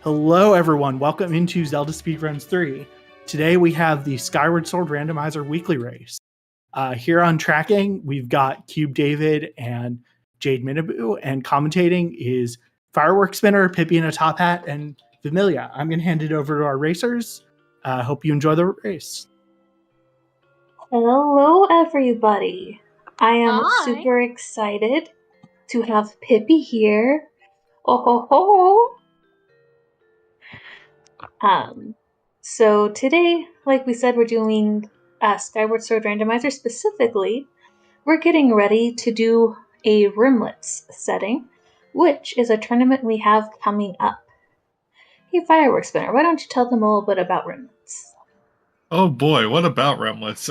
Hello everyone, welcome into Zelda Speedruns 3. Today we have the Skyward Sword Randomizer weekly race. Here on tracking, we've got Cube David and Jade Minabu, and commentating is Fireworks Spinner, Pippi in a Top Hat, and Familia. I'm going to hand it over to our racers. Hope you enjoy the race. Hello everybody. I am super excited to have Pippi here. Oh ho ho! So today, like we said, we're doing Skyward Sword Randomizer. Specifically, we're getting ready to do a Rimlets setting, which is a tournament we have coming up. Hey, Fireworks Spinner, why don't you tell them a little bit about Rimlets? Oh boy, what about Rimlets?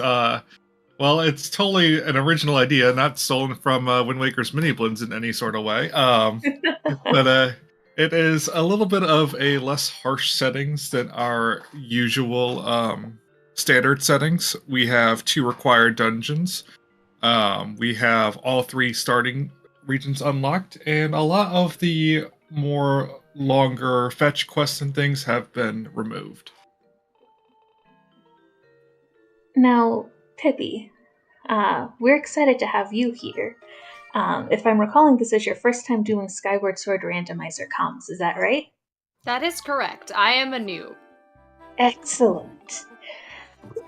Well, it's totally an original idea, not stolen from Wind Waker's Mini Blends in any sort of way. But it is a little bit of a less harsh settings than our usual standard settings. We have 2 required dungeons. We have all 3 starting regions unlocked, and a lot of the more longer fetch quests and things have been removed. Now, Pippi, we're excited to have you here. If I'm recalling, this is your first time doing Skyward Sword Randomizer comms, is that right? That is correct. I am a noob. Excellent.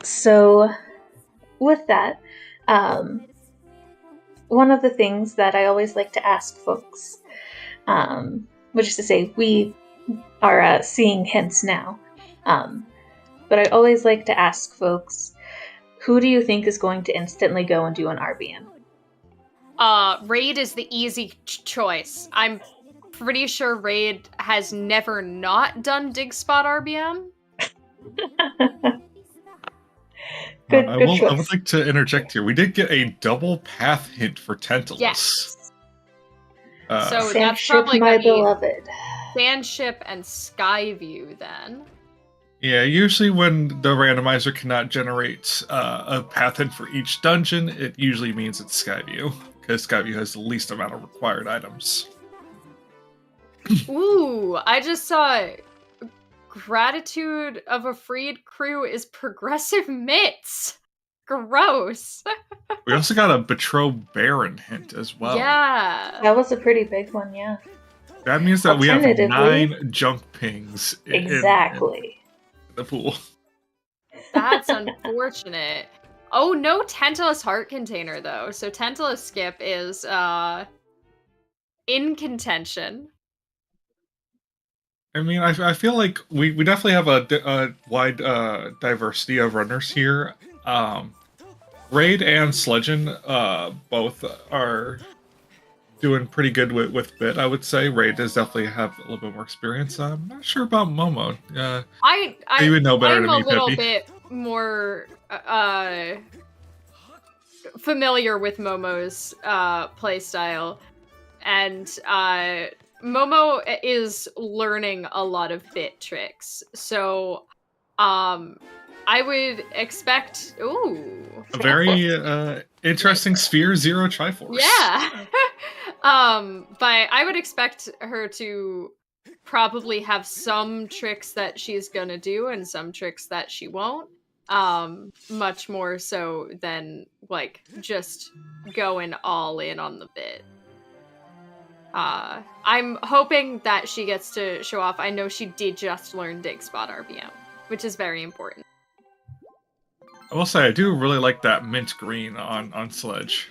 So, with that, one of the things that I always like to ask folks, which is to say, we are seeing hints now, but I always like to ask folks, who do you think is going to instantly go and do an RBM? Raid is the easy choice. I'm pretty sure Raid has never not done Dig Spot RBM. Good choice. I would like to interject here. We did get a double path hint for Tantalus. Yes. So Sandship, that's probably my going to be beloved. Sandship and Skyview then. Yeah, usually when the randomizer cannot generate a path hint for each dungeon, it usually means it's Skyview, because Skyview has the least amount of required items. Ooh, I just saw Gratitude of a Freed Crew is progressive mitts. Gross. We also got a Betrow Baron hint as well. Yeah. That was a pretty big one, yeah. That means that we have 9 junk pings exactly. in the pool. That's unfortunate. Oh, no Tantalus Heart Container, though. So Tantalus Skip is in contention. I mean, I feel like we definitely have a wide diversity of runners here. Raid and Sledgen both are doing pretty good with Bit, I would say. Raid does definitely have a little bit more experience. I'm not sure about Momo. You would know better than me, I'm a little Pippi. bit more familiar with Momo's playstyle, and Momo is learning a lot of Bit tricks. So, I would expect a very interesting Sphere Zero Triforce. Yeah. But I would expect her to probably have some tricks that she's gonna do and some tricks that she won't. Much more so than like just going all in on the Bit. I'm hoping that she gets to show off. I know she did just learn Dig Spot RBM, which is very important. I will say I do really like that mint green on Sledge.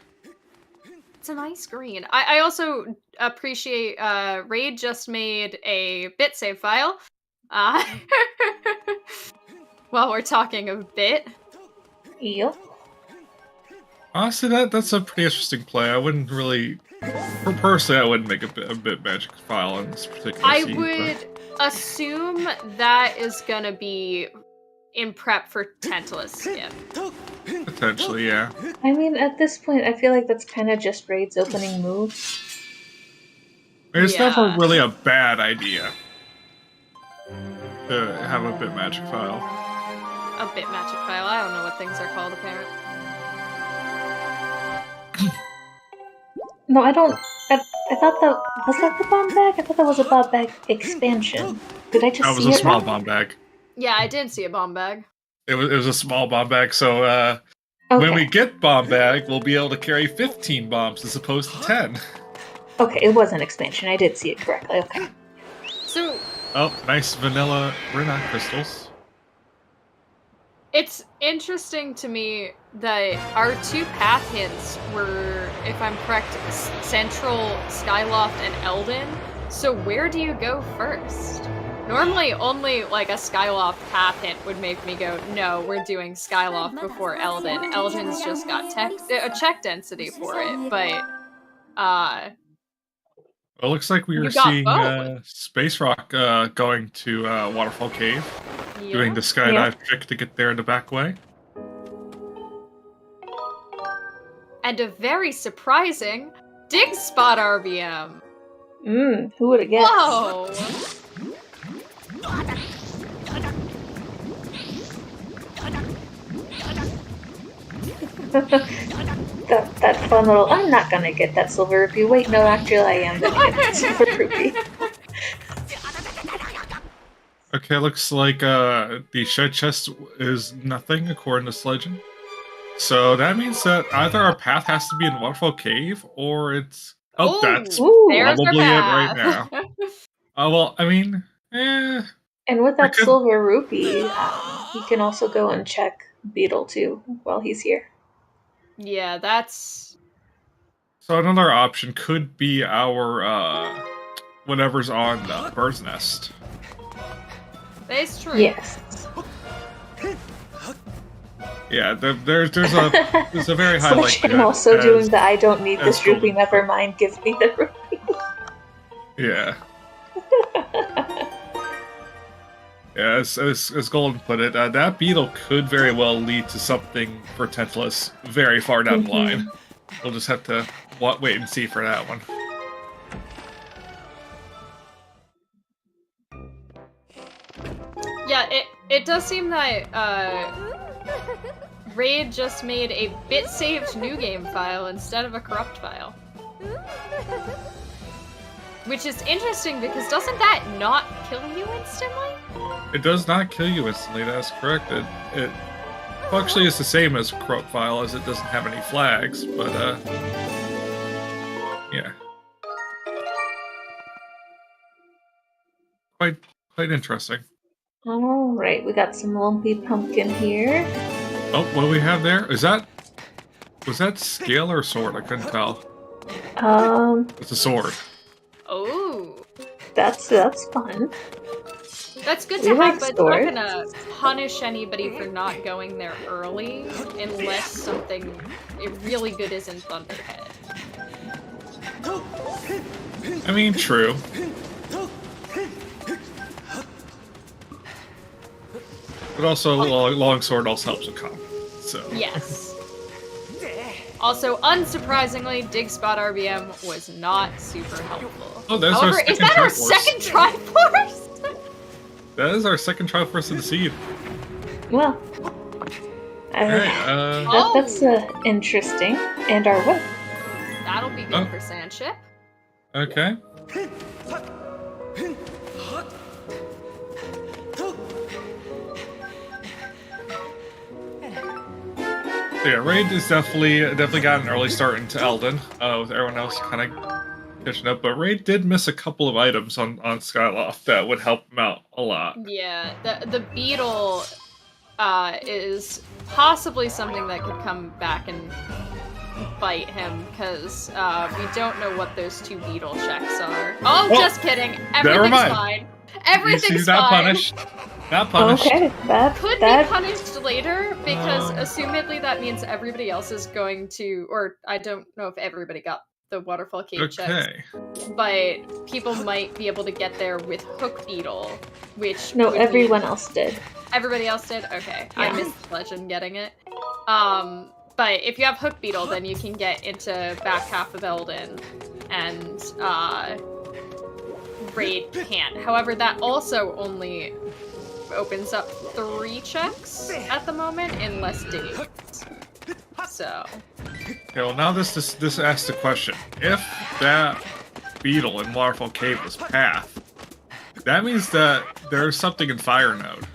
It's a nice green. I also appreciate Raid just made a bit save file. While we're talking of Bit. Yep. Honestly, that's a pretty interesting play. I wouldn't really, personally, I wouldn't make a bit magic file in this particular scene. I would assume that is gonna be in prep for Tantalus Skip. Potentially, yeah. I mean, at this point, I feel like that's kind of just Raid's opening move. It's never really a bad idea to have a bit magic file. A bit magic file. I don't know what things are called, apparently. No, I don't. I thought that was that the bomb bag? I thought that was a bomb bag expansion. Did I just That was see a it small wrong? bomb bag. Yeah, I did see a bomb bag. It was a small bomb bag, so when we get bomb bag, we'll be able to carry 15 bombs as opposed to 10. Okay, it was an expansion. I did see it correctly. Okay. So Oh, nice vanilla Rena crystals. it's interesting to me that our 2 path hints were, if I'm correct, Central, Skyloft, and Eldin. So where do you go first? Normally, only like a Skyloft path hint would make me go, no, we're doing Skyloft before Eldin. Eldin's just got a check density for it, but Well, it looks like we You were got seeing both. Space Rock going to Waterfall Cave, doing the yeah. skydive trick to get there in the back way. And a very surprising dig spot RBM. Who would have guessed? Whoa! that fun little, I'm not gonna get that silver rupee. Wait, no, actually I am gonna get that silver rupee. Okay, looks like the shed chest is nothing according to this legend. So that means that either our path has to be in Waterfall Cave, or it's... Oh, Ooh, that's there's probably it right path. now. Well, I mean, And with that silver rupee, you can also go and check Beetle too while he's here. Yeah, that's... So another option could be our, whatever's on Bird's Nest. That's true. Yes. Yeah, there's a very high Slash likelihood. I'm also as- doing the I don't need as this rupee, Golden. never mind, give me the rupee. Yeah. Yeah, as Golden put it, that beetle could very well lead to something for Tantalus very far down the line. We'll just have to wait and see for that one. Yeah, it does seem that Raid just made a bit-saved new game file instead of a corrupt file. Which is interesting because doesn't that not kill you instantly? It does not kill you instantly, that's correct. It functionally is the same as a corrupt file, as it doesn't have any flags, but yeah. Quite interesting. Alright, we got some lumpy pumpkin here. Oh, what do we have there? Was that scale or sword? I couldn't tell. It's a sword. Oh. That's fun. That's good We to like have, but it's swords. not gonna punish anybody for not going there early unless something really good is in Thunderhead. I mean, true. But also, longsword also helps with combat, so... Yes. Also, unsurprisingly, Dig Spot RBM was not super helpful. Oh, that's However, our is that our second Triforce? That is our second Triforce of the Seed. Well, Alright, that's interesting. And our whip. That'll be good for Sandship. okay. So yeah, Raid has definitely got an early start into Eldin, with everyone else kind of catching up. But Raid did miss a couple of items on Skyloft that would help him out a lot. Yeah, the beetle is possibly something that could come back and bite him, because we don't know what those 2 beetle checks are. Oh, just kidding. Everything's mind. fine. Everything's He's fine. not punished. Not punished. Okay, Could be punished later, because assumedly that means everybody else is going to, or I don't know if everybody got the Waterfall Cave checks, Okay. but people might be able to get there with Hook Beetle, which No, would everyone mean- else did. Everybody else did? Okay. I Yeah. missed Legend getting it. But if you have Hook Beetle, then you can get into back half of Eldin, and Raid can't. However, that also only opens up 3 checks at the moment, unless Dig. So. Okay, well now this asks the question. If that beetle in Waterfall Cave was Path, that means that there's something in Fire Node.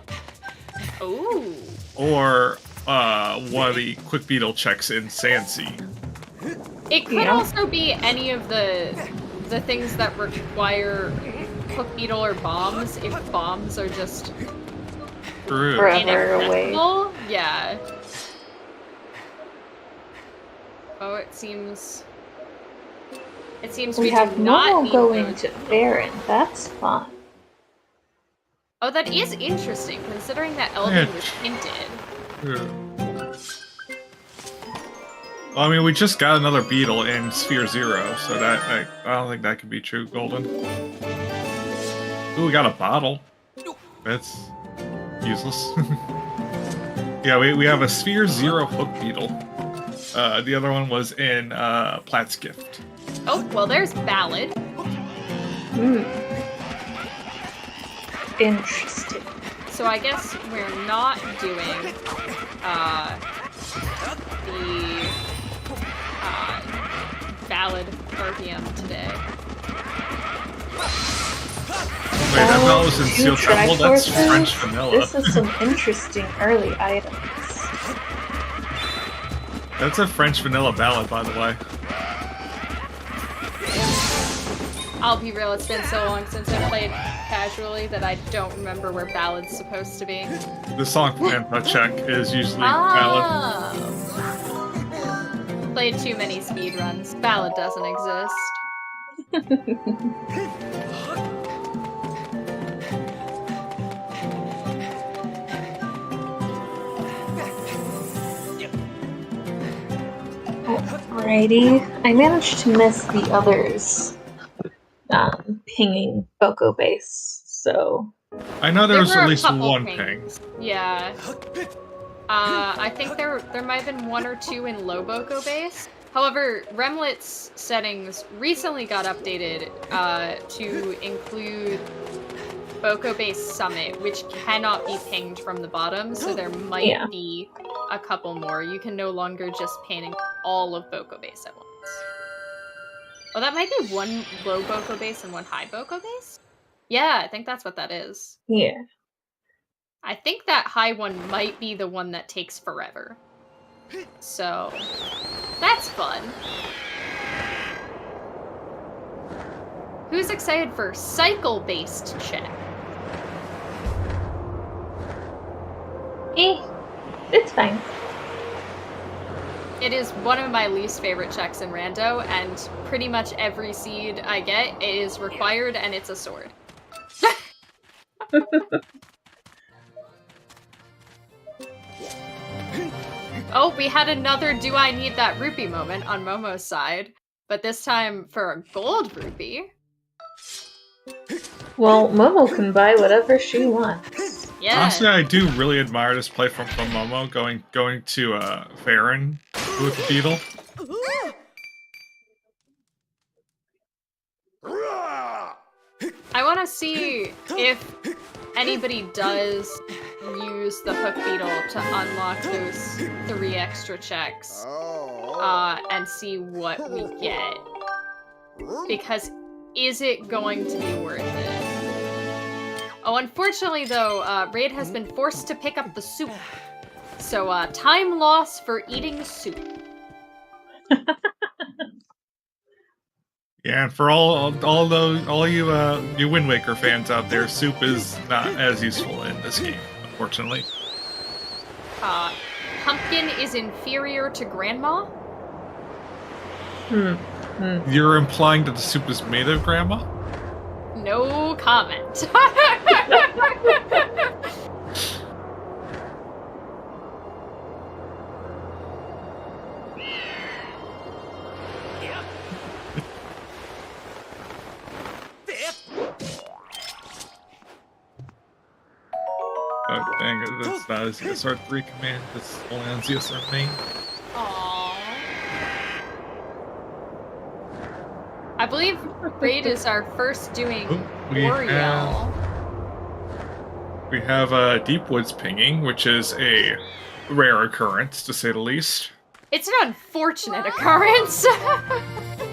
Ooh. Or one of the quick beetle checks in Sandsea. It could also be any of the things that require hook beetle or bombs, if bombs are just forever away. Yeah. Oh, it seems we have not Momo going to Baron. That's fun. Oh, that is interesting, considering that Elden was hinted. Yeah. Well, I mean, we just got another beetle in Sphere 0, so that I don't think that could be true, Golden. Ooh, we got a bottle. That's useless. Yeah, we have a Sphere 0 hook beetle. The other one was in Platt's Gift. Oh, well, there's Ballad. Interesting. So I guess we're not doing the Ballad RPM today. Wait, that bell was in Seal Temple? That's French vanilla. This is some interesting early items. That's a French vanilla ballad, by the way. I'll be real, it's been so long since I played casually that I don't remember where Ballad's supposed to be. The song from Anto Check is usually ballad. Played too many speedruns. Ballad doesn't exist. Alrighty. I managed to miss the others pinging Boko base, so... I know there was were at a least couple one pings. ping. Yeah. I think there might have been 1 or 2 in low Boko base. However, Remlet's settings recently got updated to include Boko base Summit, which cannot be pinged from the bottom, so there might be a couple more. You can no longer just ping all of Boko base at once. Oh, that might be 1 low Boko base and 1 high Boko base? Yeah, I think that's what that is. Yeah. I think that high one might be the one that takes forever. So, that's fun. Who's excited for cycle-based check? It's fine. It is one of my least favorite checks in Rando, and pretty much every seed I get is required, and it's a sword. Oh, we had another do I need that rupee moment on Momo's side, but this time for a gold rupee. Well, Momo can buy whatever she wants. Yeah. Honestly, I do really admire this play from Momo, going to Farron with the beetle. I want to see if anybody does use the hook beetle to unlock those 3 extra checks and see what we get. Because is it going to be worth it? Oh, unfortunately though, Raid has been forced to pick up the soup. So, time loss for eating soup. Yeah, and for all you Wind Waker fans out there, soup is not as useful in this game, unfortunately. Pumpkin is inferior to Grandma? You're implying that the soup is made of Grandma? No comment. Oh, dang it, that's not a ZSR 3 command, that's only on ZSR main. Aww. I believe Raid is our first doing Oriel. We have Deep Woods pinging, which is a rare occurrence, to say the least. It's an unfortunate occurrence.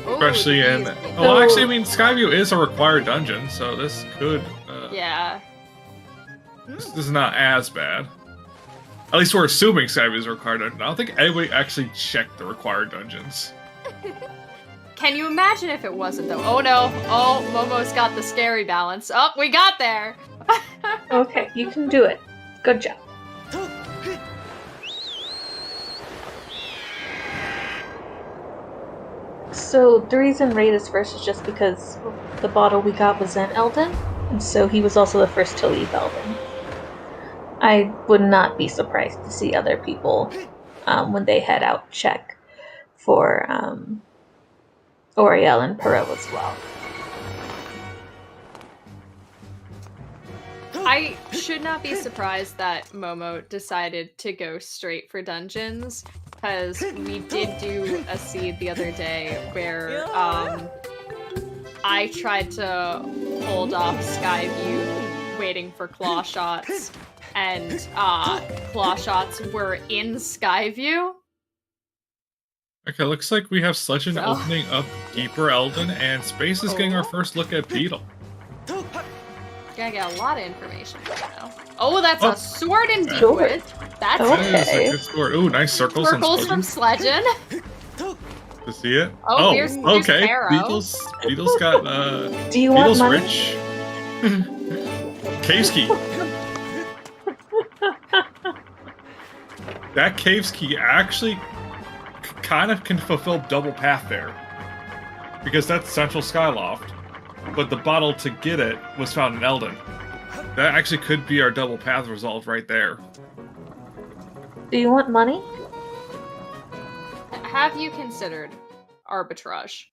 Especially in... Well, actually, I mean, Skyview is a required dungeon, so this could... Yeah. this is not as bad. At least we're assuming Skyview is a required dungeon. I don't think anybody actually checked the required dungeons. Can you imagine if it wasn't, though? Oh, no. Oh, Momo's got the scary balance. Oh, we got there. Okay, you can do it. Good job. So the reason Raid is first is just because the bottle we got was in Elden, and so he was also the first to leave Elden. I would not be surprised to see other people, when they head out, check for Oriel and Perot as well. I should not be surprised that Momo decided to go straight for dungeons, because we did do a seed the other day where I tried to hold off Skyview waiting for claw shots, and claw shots were in Skyview. Okay, looks like we have Sledgeon opening up Deeper Elden, and Space is getting our first look at Beetle. Gotta get a lot of information right now. Oh, that's a sword in Deepwood. That's That is a good sword. Ooh, nice circles. circles from Sledgeon. To see it. Oh, here's okay. Pharaoh. Beetle's got Do you want Beetle's money? rich. Caves key. That caves key actually kind of can fulfill double path there, because that's Central Skyloft, but the bottle to get it was found in Elden. That actually could be our double path resolved right there. Do you want money? Have you considered arbitrage?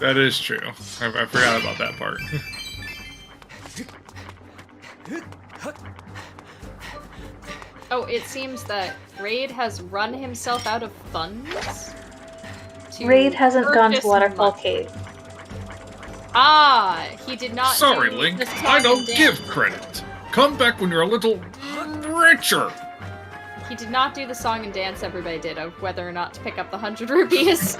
That is true. I forgot about that part. Oh, it seems that Raid has run himself out of funds. Raid hasn't gone to purchase Waterfall money. Cave. Ah, he did not. Sorry, do Link. the song I and don't dance. give credit. Come back when you're a little richer. He did not do the song and dance everybody did of whether or not to pick up the 100 rupees.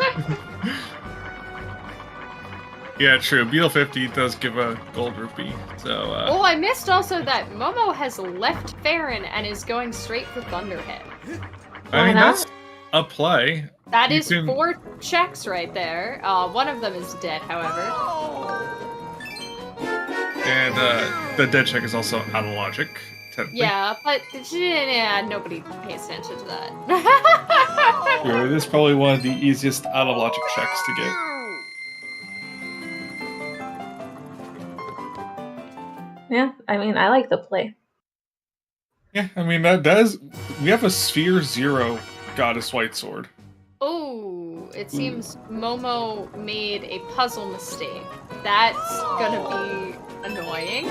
Yeah, true. Beetle 50 does give a gold rupee. So, Oh, I missed also that Momo has left Farron and is going straight for Thunderhead. I mean, not? that's a play. That You is can- 4 checks right there. One of them is dead, however. And the dead check is also out of logic, technically. Yeah, but nobody pays attention to that. Sure, this is probably one of the easiest out of logic checks to get. Yeah, I mean, I like the play. Yeah, I mean, that is... We have a Sphere 0 Goddess White Sword. Oh, it seems Momo made a puzzle mistake. That's gonna be annoying.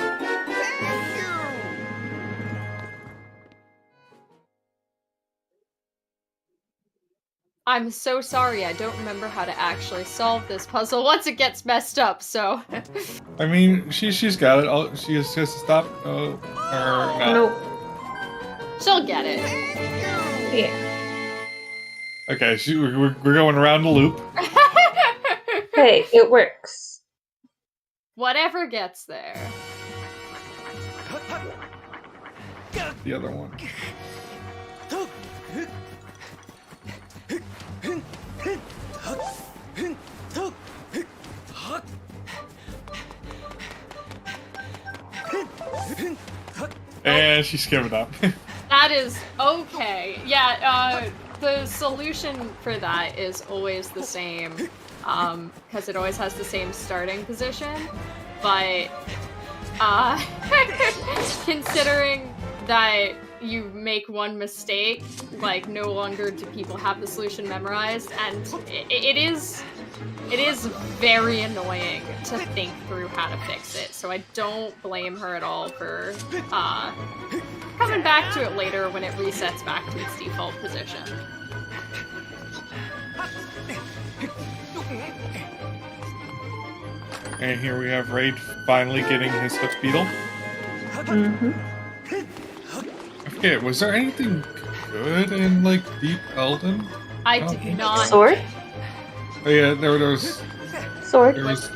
I'm so sorry, I don't remember how to actually solve this puzzle once it gets messed up, so... I mean, she's got it. She just has to stop. Or not. Nope. She'll get it. Yeah. Okay, we're going around the loop. Hey, it works. Whatever gets there. The other one. And she's giving up. That is okay. Yeah, the solution for that is always the same, because it always has the same starting position, but considering that you make one mistake, like, no longer do people have the solution memorized, and it is very annoying to think through how to fix it, so I don't blame her at all for coming back to it later when it resets back to its default position. And here we have Raid finally getting his hook beetle. Mm-hmm. I forget, was there anything good in, like, Deep Elden? I did not. Sword? Oh, yeah, there was. Sword? Was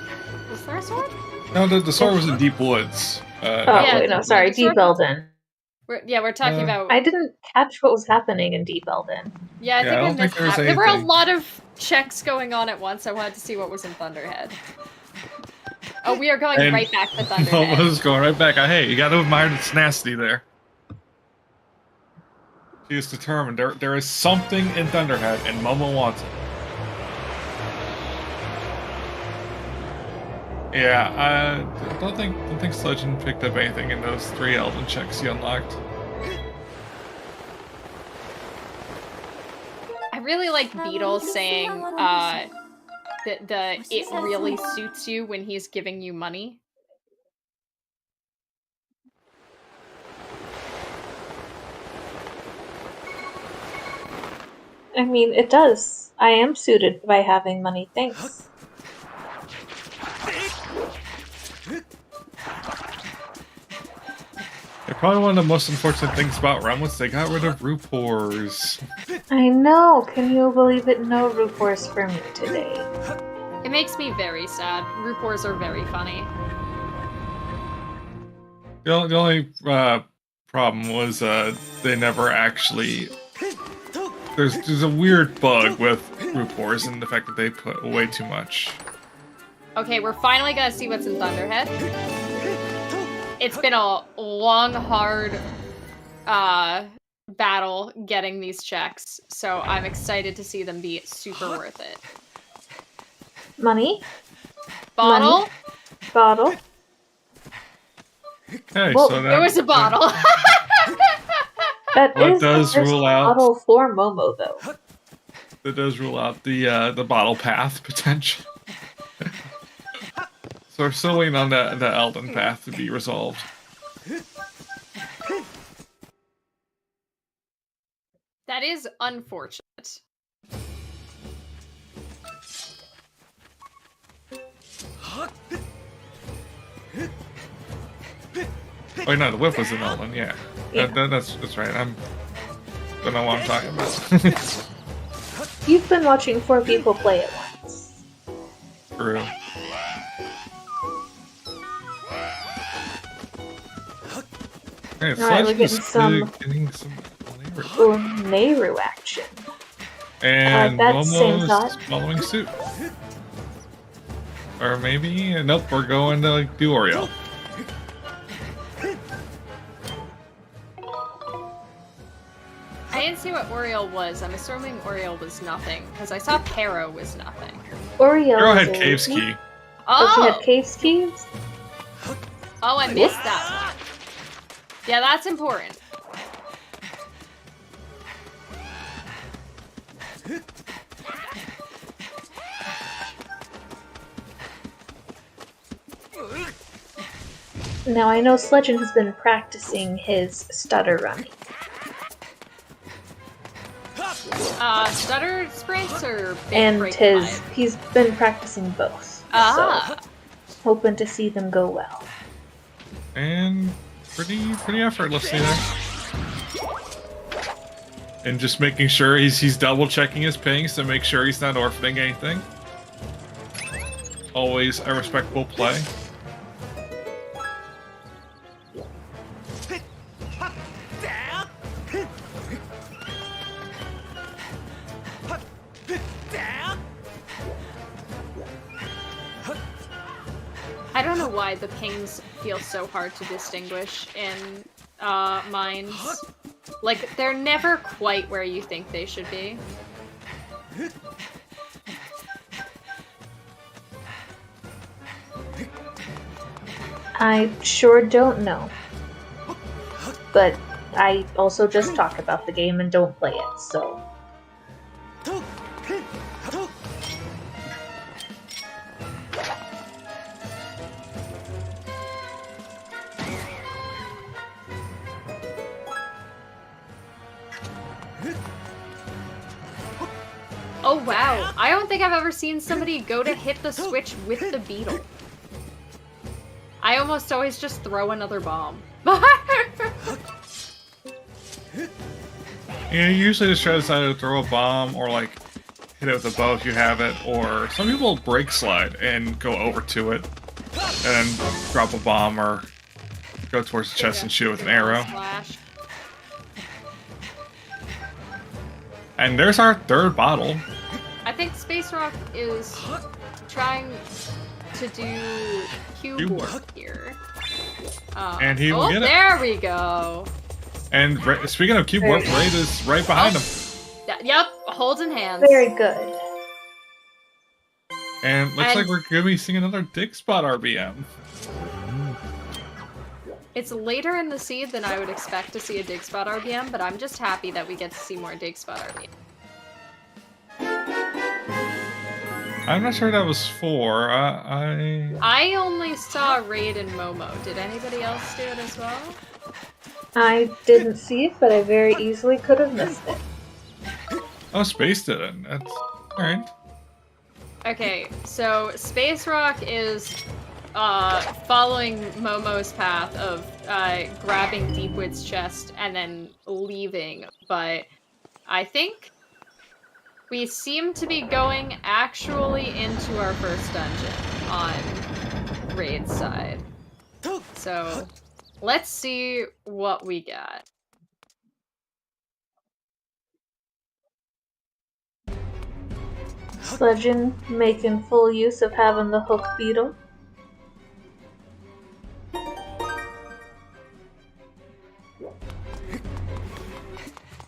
there a sword? No, the sword was in Deep Woods. Wait, no, sorry, Deep Elden. We're talking about. I didn't catch what was happening in Deep Elden. Yeah, I think I missed that. There were a anything. lot of checks going on at once. I wanted to see what was in Thunderhead. Oh, we are going right back to Thunderhead. Momo was going right back. Hey, you got to admire the tenacity there. She is determined. There is something in Thunderhead, and Momo wants it. Yeah, I don't think Sledgen picked up anything in those 3 Elden checks he unlocked. I really like Beetle saying that it really suits you when he's giving you money. I mean, it does. I am suited by having money, thanks. Probably one of the most unfortunate things about Remlets, they got rid of Rupors. I know. Can you believe it? No Rupors for me today. It makes me very sad. Rupors are very funny. The only problem was they never actually. There's a weird bug with Rupors and the fact that they put way too much. Okay, we're finally gonna see what's in Thunderhead. It's been a long, hard battle getting these checks, so I'm excited to see them be super worth it. Money? Bottle? Money. Bottle. Okay, Whoa, so there was a bottle. That is does the first rule out bottle for Momo, though. That does rule out the bottle path potential. So we're still waiting on the Elden path to be resolved. That is unfortunate. Oh no, the whip was an Elden, yeah. That's right. Don't know what I'm talking about. You've been watching 4 people play at once. True. Okay, Alright, we're getting some Nehru action. And that's same Momo's thought. following suit. Or maybe, nope, we're going to do Oriole. I didn't see what Oriole was. I'm assuming Oriole was nothing, because I saw Pero was nothing. Oriole Arrow had Cave's Key. She Oh! had Cave's Keys? Oh, I missed that one. Yeah, that's important. Now, I know Sledgen has been practicing his stutter running. Stutter sprints or big And break his, time? he's been practicing both. Ah. So, hoping to see them go well. And pretty effortlessly there. And just making sure he's double checking his pings to make sure he's not orphaning anything. Always a respectable play. I don't know why the pings feel so hard to distinguish in mines. Like, they're never quite where you think they should be. I sure don't know. But I also just talk about the game and don't play it, so... Oh wow, I don't think I've ever seen somebody go to hit the switch with the beetle. I almost always just throw another bomb. You know, you usually just try to decide to throw a bomb or like hit it with a bow if you have it, or some people break slide and go over to it and then drop a bomb or go towards the chest and shoot it with an arrow. Slash. And there's our third bottle. I think Space Rock is trying to do cube work here. And he will get it. There we go. And speaking of cube warp, Raid is right behind him. Yep, holding hands. Very good. And looks like we're going to be seeing another dig spot RBM. It's later in the seed than I would expect to see a dig spot RBM, but I'm just happy that we get to see more dig spot RBM. I'm not sure that was 4. I only saw Raid and Momo. Did anybody else do it as well? I didn't see it, but I very easily could have missed it. Oh, Space did it. That's alright. Okay, so Space Rock is following Momo's path of grabbing Deepwood's chest and then leaving, but I think we seem to be going actually into our first dungeon on Raid's side. So let's see what we got. Sledgen making full use of having the hook beetle.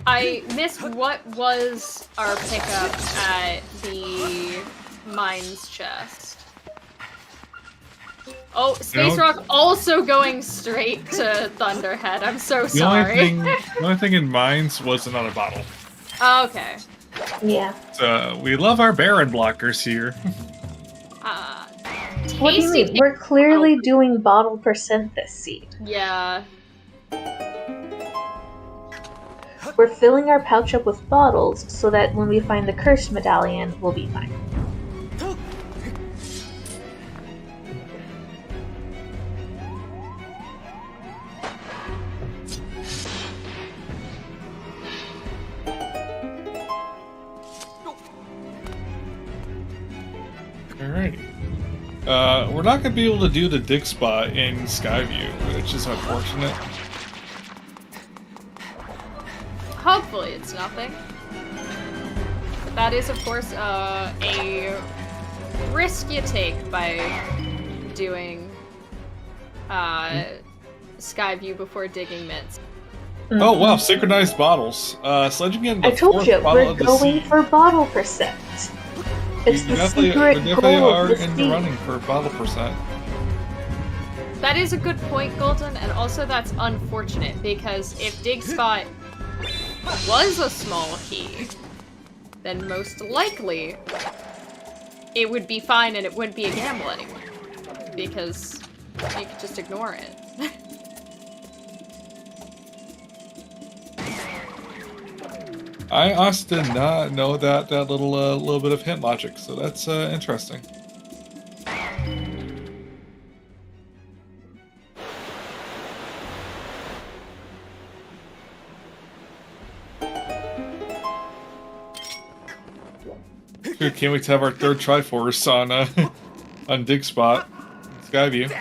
I missed what was our pickup at the mines chest. Oh, Space Rock also going straight to Thunderhead. I'm so sorry. The only thing in mines was another bottle. Okay. Yeah. So we love our Baron blockers here. What do you mean? We're clearly doing bottle percent this seed. Yeah. We're filling our pouch up with bottles so that when we find the cursed medallion, we'll be fine. Alrighty. We're not going to be able to do the dig spot in Skyview, which is unfortunate. Hopefully it's nothing. But that is, of course, a risk you take by doing Skyview before digging mitts. Mm-hmm. Oh wow, synchronized bottles. Sledging in the I told fourth you, bottle we're of the going seed. for bottle percent. It's We the definitely secret goal are of the in the seed. running for bottle percent. That is a good point, Golden, and also that's unfortunate, because if Dig Spot was a small key, then most likely it would be fine and it wouldn't be a gamble anymore, because you could just ignore it. I honestly did not know that little bit of hint logic, so that's interesting. Dude, can't wait to have our third Triforce on Dig Spot, Skyview.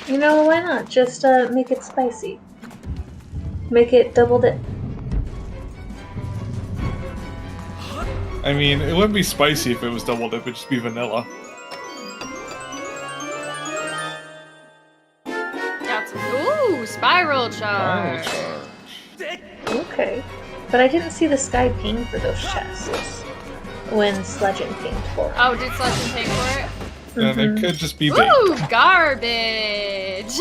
You know, why not? Just make it spicy. Make it double dip. I mean, it wouldn't be spicy if it was double dip, it'd just be vanilla. Ooh, Spiral Charge! Okay. But I didn't see the sky ping for those chests when Sledgen pinged for it. Oh, did Sledgen pay for it? And it could just be bait. Ooh, garbage!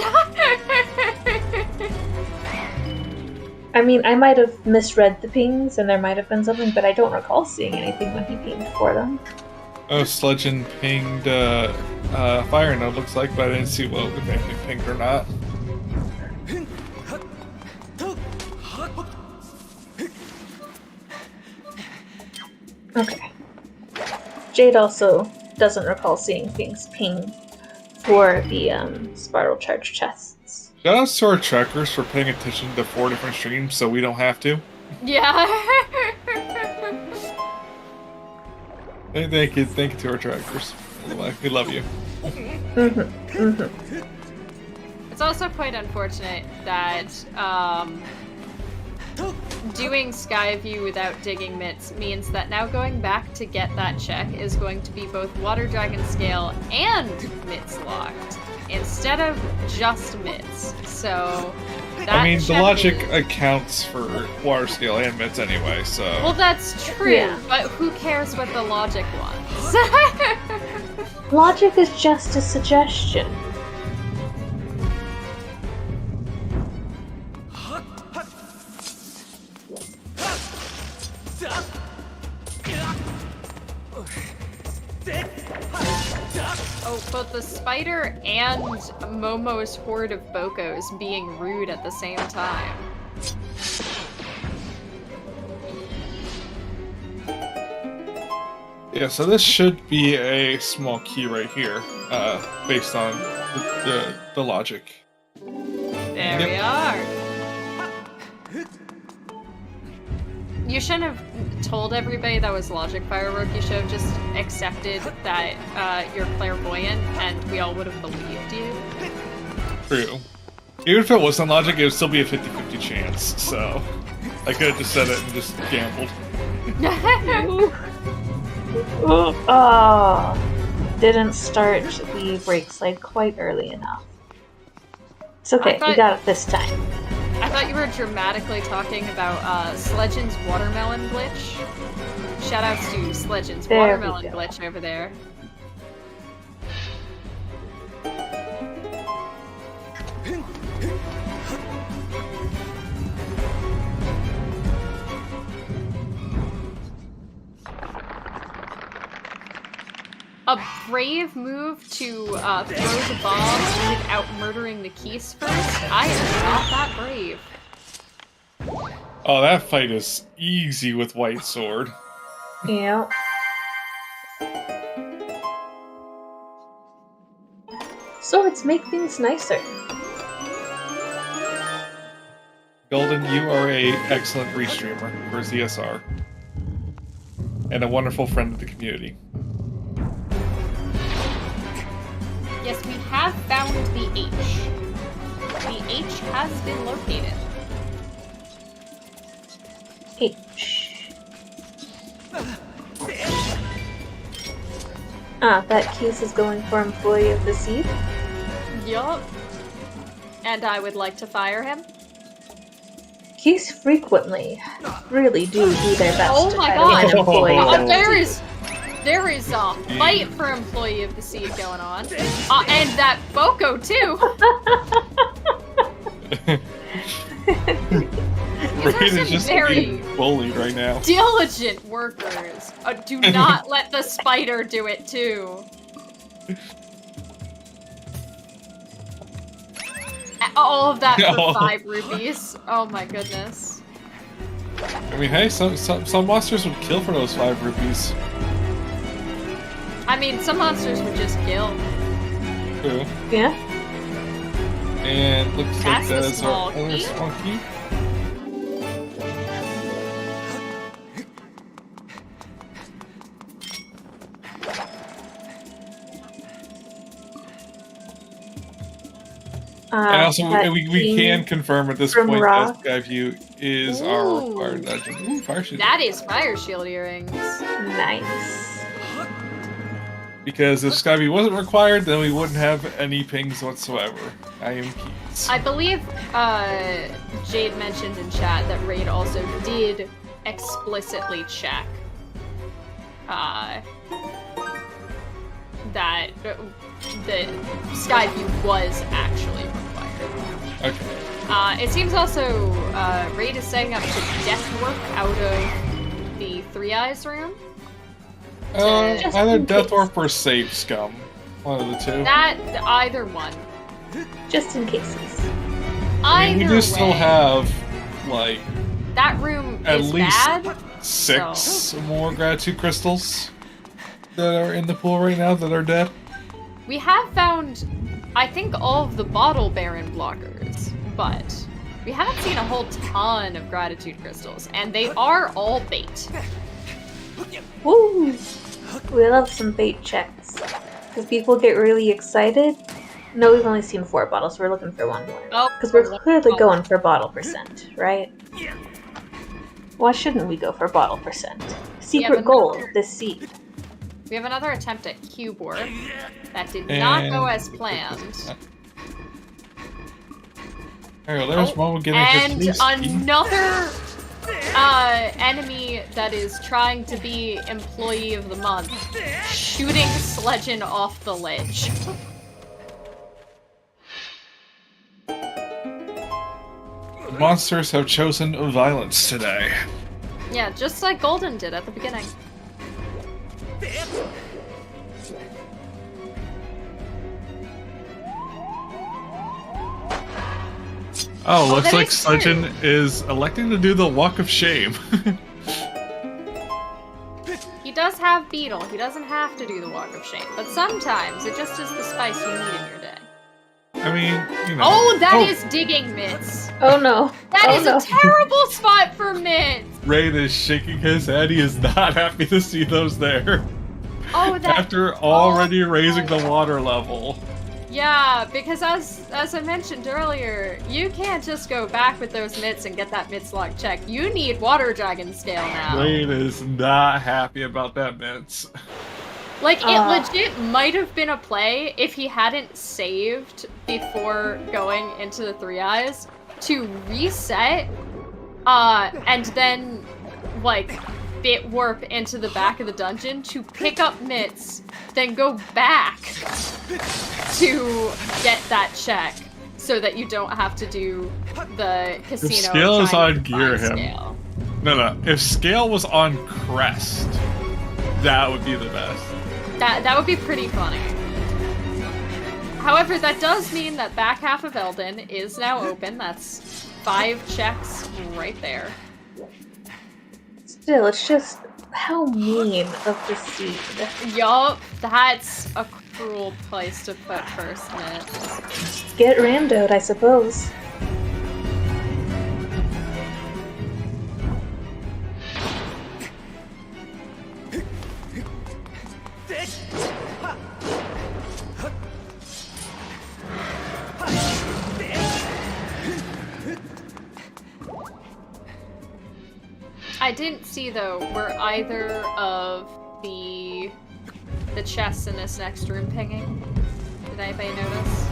I mean, I might have misread the pings, and there might have been something, but I don't recall seeing anything when he pinged for them. Oh, Sledgen pinged Fire Node, looks like, but I didn't see what if anything pinged or not. Okay. Jade also doesn't recall seeing things ping for the spiral charge chests. Shout out to our trackers for paying attention to 4 different streams so we don't have to. Yeah. Thank you to our trackers. We love you. It's also quite unfortunate that doing Skyview without digging mitts means that now going back to get that check is going to be both Water Dragon Scale and mitts locked, instead of just mitts. So that I mean, the check logic is... accounts for water scale and mitts anyway, so... Well, that's true, Yeah. but who cares what the logic wants? Logic is just a suggestion. Oh, both the spider and Momo's horde of Bokos being rude at the same time. Yeah, so this should be a small key right here, based on the logic. There we are. You shouldn't have told everybody that was logic firework. You should have just accepted that you're clairvoyant, and we all would have believed you. True. Even if it wasn't logic, it would still be a 50-50 chance, so... I could have just said it and just gambled. Oh, didn't start the brake slide quite early enough. It's okay, we got it this time. I thought you were dramatically talking about Sledgen's watermelon glitch. Shoutouts to Sledgen's There watermelon we go. glitch over there. A brave move to throw the bomb without murdering the keys first? I am not that brave. Oh, that fight is easy with White Sword. Yeah. Swords make things nicer. Golden, you are a excellent restreamer for ZSR. And a wonderful friend of the community. Yes, we have found the H. The H has been located. H. Ah, that Keys is going for Employee of the Seed. Yup. And I would like to fire him. Keys frequently really do their best Oh to my try to win god! Employee of the There is a fight for Employee of the Seed going on. And that Boko too! These are Rain some is just very being bullied right now. diligent workers. Do not let the spider do it too. All of that for No. 5 rupees. Oh my goodness. I mean, hey, some monsters would kill for those 5 rupees. I mean, some monsters would just kill. True. Yeah. And looks like That's that the is our small other key. small key. And also, that we king can confirm at this from point Rock. that Skyview is our Ooh. required dungeon. Ooh, fire shield. That is fire shield earrings. Nice. Because if Skyview wasn't required, then we wouldn't have any pings whatsoever. I am Keats. I believe Jade mentioned in chat that Raid also did explicitly check that the Skyview was actually required. Okay. It seems also Raid is setting up to death work out of the Three Eyes room. Just Either in Death case. Orb or Save Scum. One of the two. Either one. Just in cases. I mean, we Either do still way, have, like, that room at is least bad. 6 more gratitude crystals that are in the pool right now that are dead. We have found, I think all of the bottle Baron blockers, but we haven't seen a whole ton of gratitude crystals, and they are all bait. Woo! We love some bait checks. Because people get really excited. No, we've only seen 4 bottles, we're looking for 1 more. Oh, Because we're clearly going for bottle percent, right? Why shouldn't we go for bottle percent? Secret goal of this seed. We have another attempt at cube warp. That did not go as planned. Alright, there's one we're getting and another enemy that is trying to be Employee of the Month, shooting Sledgen off the ledge. Monsters have chosen violence today. Yeah, just like Golden did at the beginning. Oh, looks like Sledgen is electing to do the Walk of Shame. He does have Beetle. He doesn't have to do the Walk of Shame, but sometimes it just is the spice you need in your day. I mean, you know. Oh, that is digging Mitts. Oh no. That is a terrible spot for Mitts. Rain is shaking his head. He is not happy to see those there. Oh, that. After already raising the water level. Yeah, because as I mentioned earlier, you can't just go back with those mitts and get that mitts lock check. You need water dragon scale now. Rain is not happy about that mitts. Like, it legit might have been a play if he hadn't saved before going into the 3 eyes to reset, and then, like, bit warp into the back of the dungeon to pick up mitts, then go back to get that check so that you don't have to do the casino. If scale is on gear him. Scale. No. If scale was on crest, that would be the best. That would be pretty funny. However, that does mean that back half of Elden is now open. That's 5 checks right there. Still, it's just how mean of the seed. Yup, that's a cruel place to put first mitts. Get randoed, I suppose. I didn't see though, were either of the chests in this next room pinging? Did anybody notice?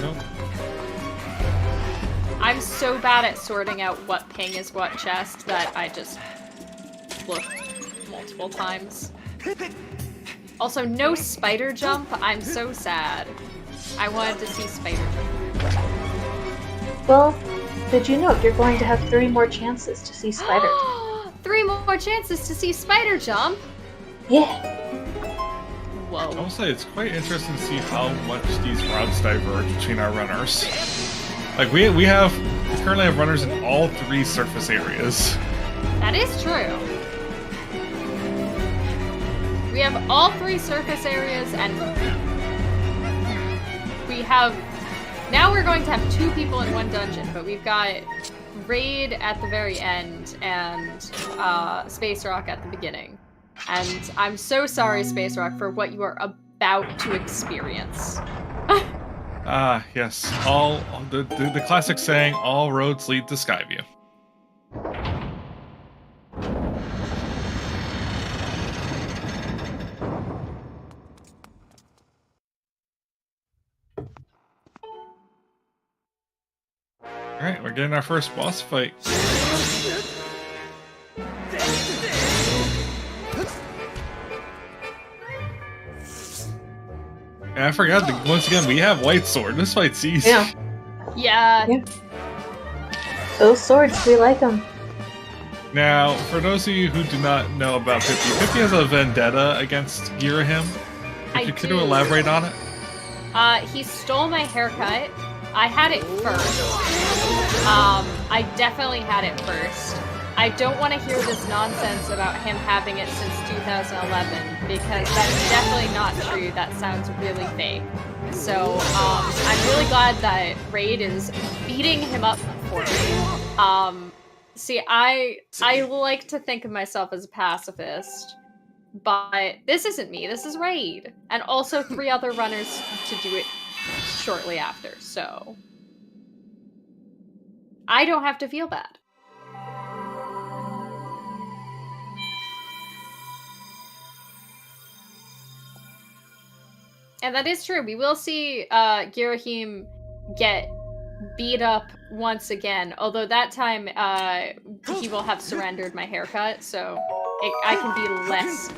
Nope. I'm so bad at sorting out what ping is what chest that I just looked multiple times. Also, no spider jump. I'm so sad. I wanted to see spider jump. Well, did you know you're going to have 3 more chances to see spider jump? 3 more chances to see spider jump? Yeah. Whoa. I will say it's quite interesting to see how much these routes diverge between our runners. Like we currently have runners in all 3 surface areas. That is true. We have all 3 surface areas, and we have... Now we're going to have 2 people in 1 dungeon, but we've got Raid at the very end and Space Rock at the beginning. And I'm so sorry, Space Rock, for what you are about to experience. Yes. The classic saying, all roads lead to Skyview. Alright, we're getting our first boss fight. And I forgot that once again we have White Sword. This fight's easy. Yeah. Those swords, we like them. Now, for those of you who do not know about 50, 50 has a vendetta against Girahim. Could you elaborate on it? He stole my haircut. I had it first. I definitely had it first. I don't want to hear this nonsense about him having it since 2011, because that's definitely not true. That sounds really fake. So I'm really glad that Raid is beating him up for me. See, I like to think of myself as a pacifist, but this isn't me, this is Raid. And also 3 other runners to do it shortly after, so I don't have to feel bad. And that is true. We will see Girahim get beat up once again, although that time he will have surrendered my haircut, so I can be less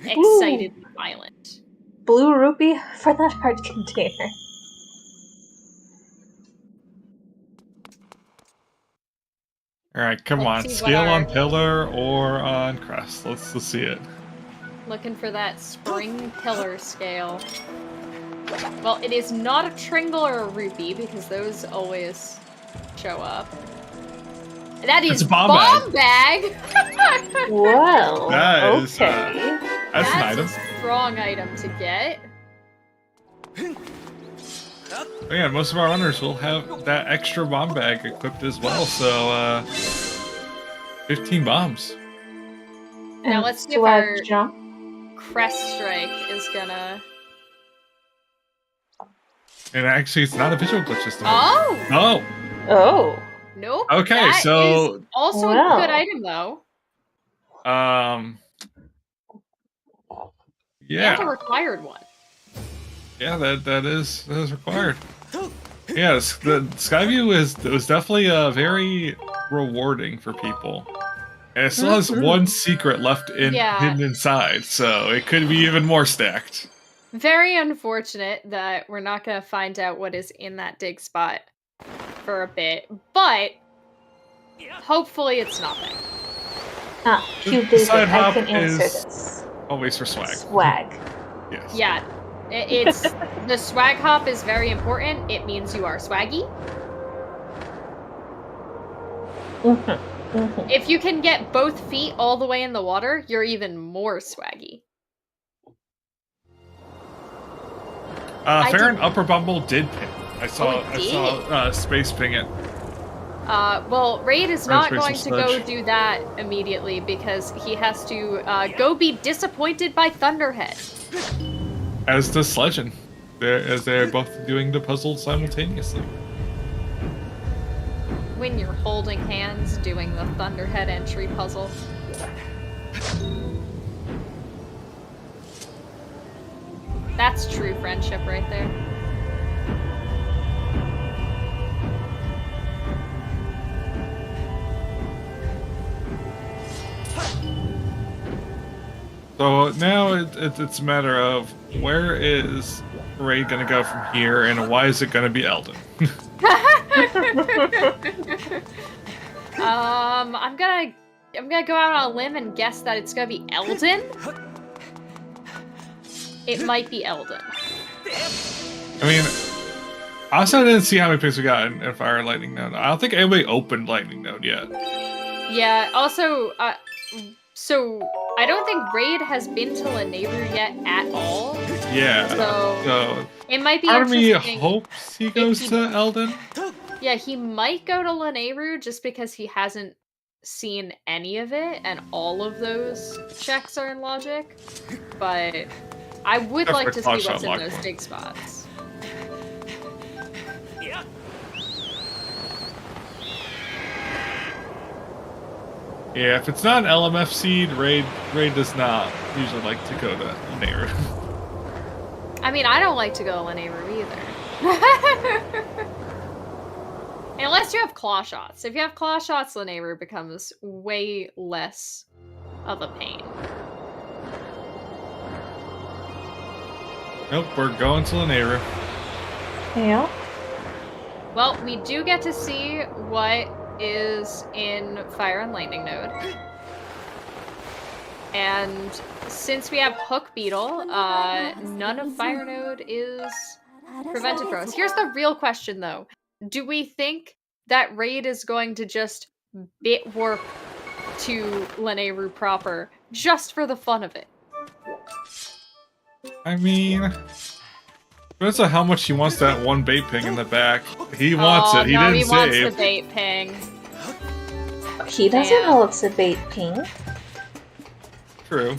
excited and violent. Blue rupee for that hard container. Alright, come Let's on. see Scale what on our- pillar or on crest. Let's see it. Looking for that spring pillar scale. Well, it is not a tringle or a rupee, because those always show up. That is It's a bomb bag! Well, That is, okay. That's an item. a strong item to get. But yeah, most of our runners will have that extra bomb bag equipped as well, so 15 bombs. Now And let's see if swag our jump. crest strike is gonna... And actually, it's not a visual glitch this time. Oh! Oh! Oh. Nope. Okay, that so- is also Well. a good item, though. Yeah. And a required one. Yeah, that is required. Yes, the Skyview was definitely very rewarding for people. And it still has one secret left hidden inside, so it could be even more stacked. Very unfortunate that we're not going to find out what is in that dig spot for a bit, but hopefully it's nothing. Ah, Cube The David, side I hop can answer is this. always for swag. Swag. Yes. Yeah, it's the swag hop is very important. It means you are swaggy. If you can get both feet all the way in the water, you're even more swaggy. Farron Upper Bumble did ping. I saw he did? Space ping it. Well, Raid is not Space going and to go Sludge. do that immediately because he has to go be disappointed by Thunderhead. As does Sledgen. As they're both doing the puzzle simultaneously. When you're holding hands doing the Thunderhead entry puzzle. That's true friendship right there. So now it's a matter of where is Raid gonna go from here, and why is it gonna be Eldon? I'm gonna go out on a limb and guess that it's gonna be Eldon. It might be Eldon. I mean, honestly, I didn't see how many picks we got in Fire and Lightning Node. I don't think anybody opened Lightning Node yet. Yeah. Also, so I don't think Raid has been to Lanayru yet at all. Yeah. So it might be part of me interesting. hopes he goes to Eldon. Yeah, he might go to Lanayru just because he hasn't seen any of it, and all of those checks are in logic. But I would Except like for to see Claw what's Shot in Lock those One. dig spots. Yeah, if it's not an LMF seed, Raid does not usually like to go to Nehru. I mean, I don't like to go to Lanayru either. Unless you have claw shots. If you have claw shots, Lanayru becomes way less of a pain. Nope, we're going to Nehru. Yeah. Well, we do get to see what is in Fire and Lightning Node. And since we have Hook Beetle, none of Fire Node is prevented from us. Here's the real question, though. Do we think that Raid is going to just bit warp to Lanayru proper just for the fun of it? I mean, Depends on how much he wants that one bait ping in the back. He wants it. He no, didn't he wants save. the bait ping. He doesn't know it's a bait ping. True.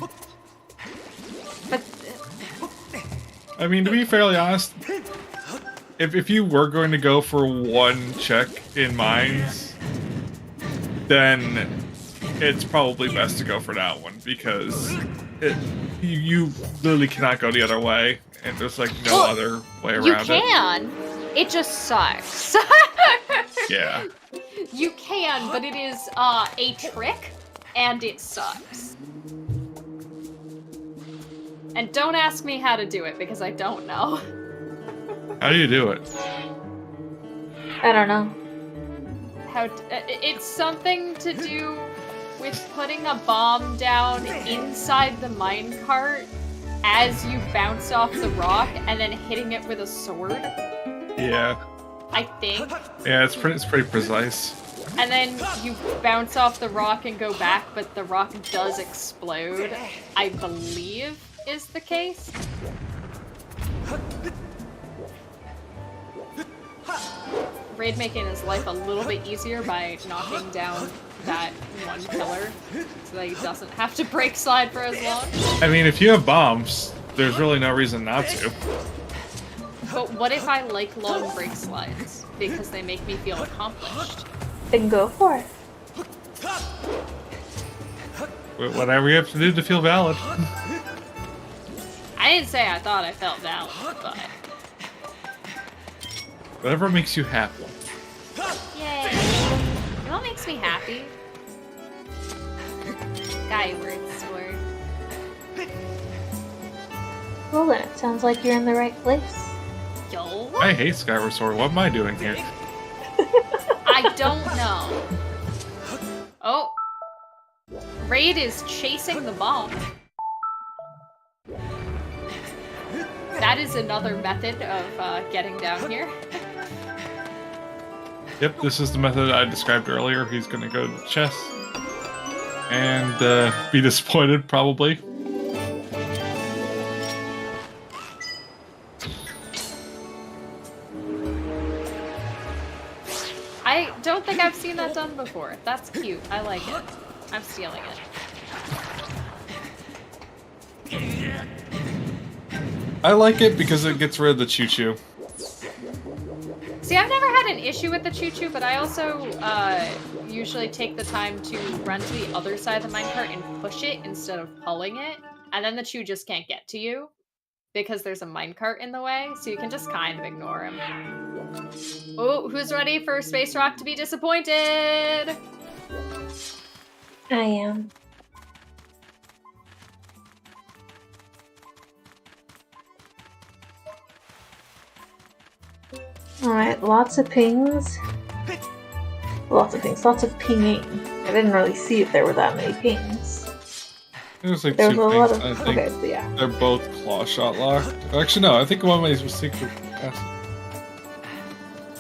But I mean, to be fairly honest, if you were going to go for one check in mines, then it's probably best to go for that one because you literally cannot go the other way, and there's like no other way around it. You can. It just sucks. Yeah. You can, but it is a trick, and it sucks. And don't ask me how to do it because I don't know. How do you do it? I don't know. It's something to do with putting a bomb down inside the minecart as you bounce off the rock and then hitting it with a sword. Yeah. I think. Yeah, it's pretty precise. And then you bounce off the rock and go back, but the rock does explode, I believe is the case. Raid making his life a little bit easier by knocking down that one pillar so that he doesn't have to break slide for as long. I mean, if you have bombs, there's really no reason not to. But what if I like long break slides? Because they make me feel accomplished. Then go for it. Whatever you have to do to feel valid. I didn't say I thought I felt valid, but... Whatever makes you happy. Yay! You know what makes me happy? Skyward Sword. Well then, it sounds like you're in the right place. Yo! I hate Skyward Sword. What am I doing here? I don't know. Oh. Raid is chasing the bomb. That is another method of getting down here. Yep, this is the method I described earlier. He's gonna go to the chest and be disappointed, probably. I don't think I've seen that done before. That's cute. I like it. I'm stealing it. I like it because it gets rid of the choo-choo. See, I've never had an issue with the choo-choo, but I also usually take the time to run to the other side of the minecart and push it instead of pulling it. And then the choo just can't get to you because there's a minecart in the way, so you can just kind of ignore him. Oh, who's ready for Space Rock to be disappointed? I am. Alright, lots of pings. Lots of pings, lots of pinging. I didn't really see if there were that many pings. There's like There two was a lot things. of... I think Okay, so yeah. they're both claw shot locked. Actually, no. I think one of these was secret.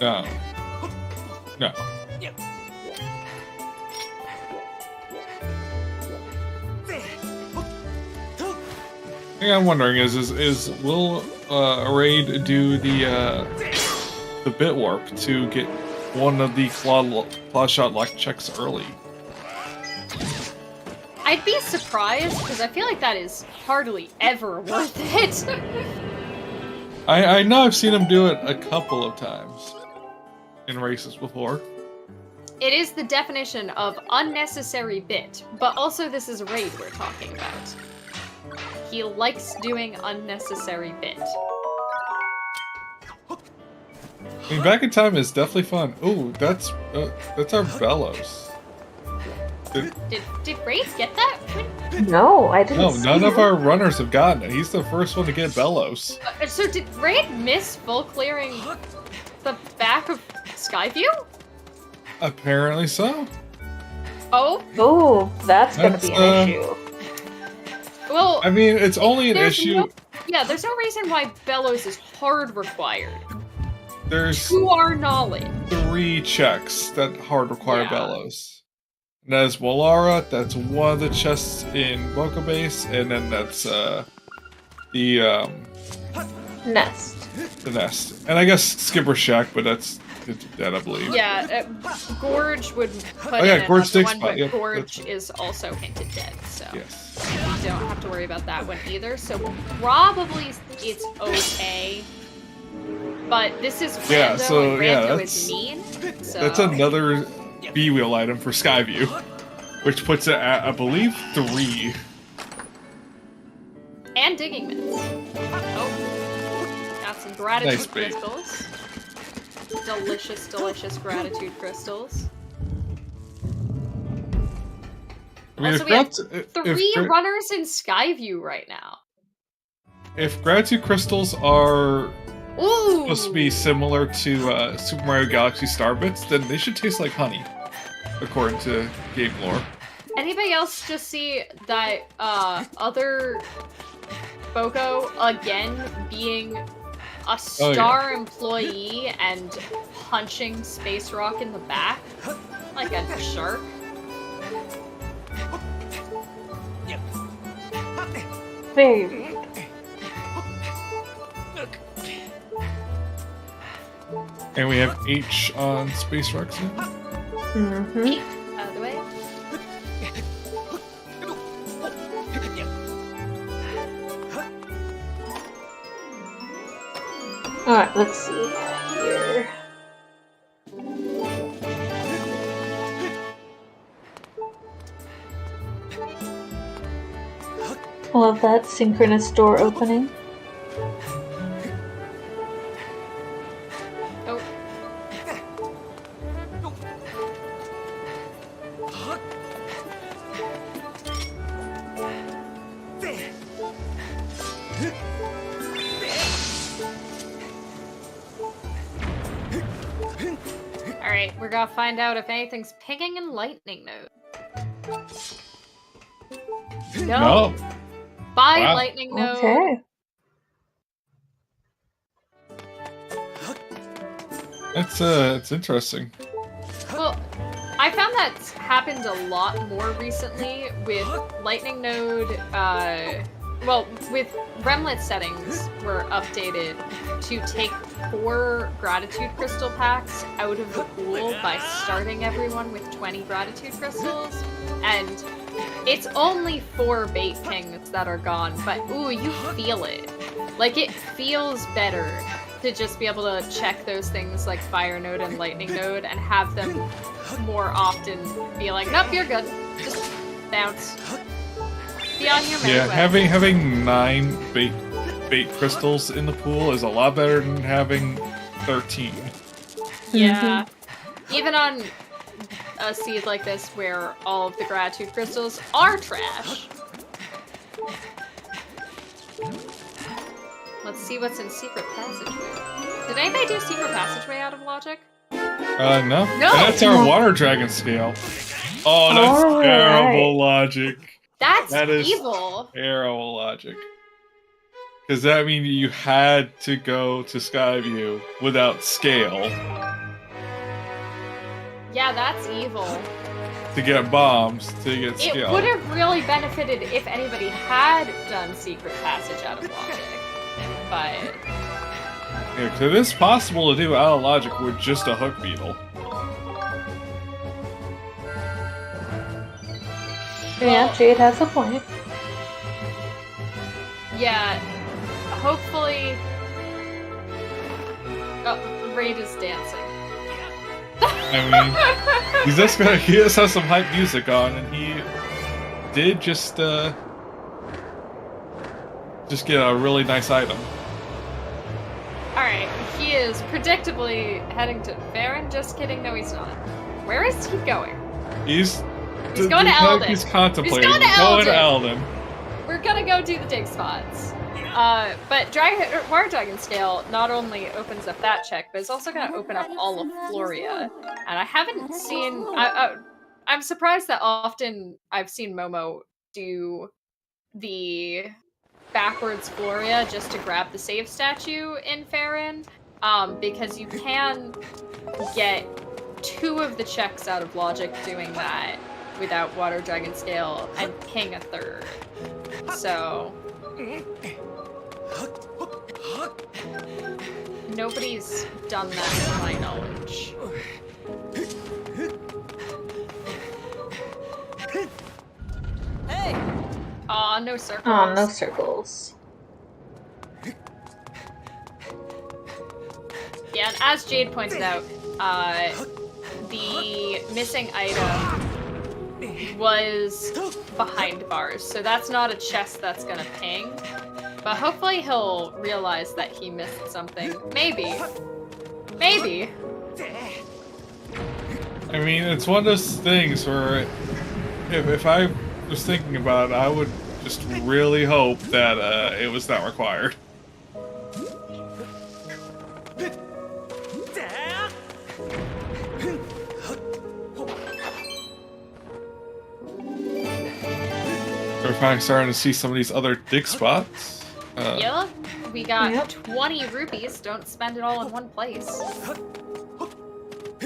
No. No. The thing I'm wondering is will Raid do the bit warp to get one of the claw shot lock checks early? I'd be surprised because I feel like that is hardly ever worth it. I know I've seen him do it a couple of times in races before. It is the definition of unnecessary bit, but also this is Raid we're talking about. He likes doing unnecessary bit. I mean, back in time is definitely fun. Ooh, that's our bellows. Did Raid get that? No, I didn't No, see none of it. our runners have gotten it. He's the first one to get bellows. So did Raid miss full clearing the back of Skyview? Apparently so. Oh? Oh, that's gonna be an That's, issue. Well, I mean, it's only an issue. there's no reason why Bellows is hard required. There's To our knowledge. 3 checks that hard require Yeah. bellows. And that is Walara, that's one of the chests in Boca Base, and then that's the Nest. the nest. And I guess Skipper Shack, but that's dead, I believe. Yeah, Gorge would put Oh, yeah, in Gorge another takes one, spot. but Yep, Gorge is also hinted dead, so Yes. we don't have to worry about that one either. So probably it's okay. But this is Rando, Yeah, so, and yeah, Rando is mean. So That's another B-wheel item for Skyview, which puts it at, I believe, 3. And digging mitts. Oh, got some gratitude Nice bait. crystals. Delicious, delicious gratitude crystals. I mean, Also, if we have grat- 3 if, runners in Skyview right now. if gratitude crystals are Ooh! supposed to be similar to Super Mario Galaxy Star Bits, then they should taste like honey, according to game lore. Anybody else just see that other Boko again being a star employee and punching Space Rock in the back like a shark? Very rude. And we have H on Space Rocks now. Mm-hmm. Out of the way. Alright, let's see here. Love that synchronous door opening. Oh. Alright, we're gonna find out if anything's pinging in Lightning Node. No. Bye, Wow. Lightning Node. Okay. It's interesting. Well, I found that's happened a lot more recently with Lightning Node, well, with Remlet settings were updated to take 4 Gratitude Crystal packs out of the pool by starting everyone with 20 Gratitude Crystals, and it's only 4 bait pings that are gone, but ooh, you feel it. Like, it feels better to just be able to check those things like Fire Node and Lightning Node and have them more often be like, nope, you're good. Just bounce. Be on your merry way. Having 9 bait crystals in the pool is a lot better than having 13. Yeah. Even on a seed like this where all of the gratitude crystals are trash. Let's see what's in Secret Passageway. Did anybody do Secret Passageway out of logic? No. No! And that's our water dragon scale. Oh, that's All terrible logic. That is evil. Terrible logic. Because that means you had to go to Skyview without scale Yeah, that's evil. to get bombs to get It scale. would have really benefited if anybody had done Secret Passage out of logic. But Yeah, 'cause it is possible to do out of logic with just a hook beetle. Yeah, Jade has a point. yeah, hopefully... Oh, Raid is dancing. I mean, he just has some hype music on, and he did just get a really nice item. Alright, he is predictably heading to Farron. Just kidding, no he's not. Where is he going? He's going to Elden. He's contemplating. He's going to Going to Elden. Elden. We're gonna go do the dig spots. But Water Dragon Scale not only opens up that check, but it's also gonna open up all of Floria. And I haven't seen... I'm surprised that often I've seen Momo do the backwards Floria just to grab the save statue in Farron, because you can get 2 of the checks out of logic doing that without Water Dragon Scale and ping a 3rd. So Nobody's done that to my knowledge. Hey! Aw, no circles. Oh, no circles. Yeah, and as Jade pointed out, the missing item was behind bars, so that's not a chest that's gonna ping. But hopefully he'll realize that he missed something. Maybe. Maybe. I mean, it's one of those things where if I was thinking about it, I would just really hope that it was not required. We're finally starting to see some of these other dig spots. Yeah, we got Yep. 20 rupees. Don't spend it all in one place.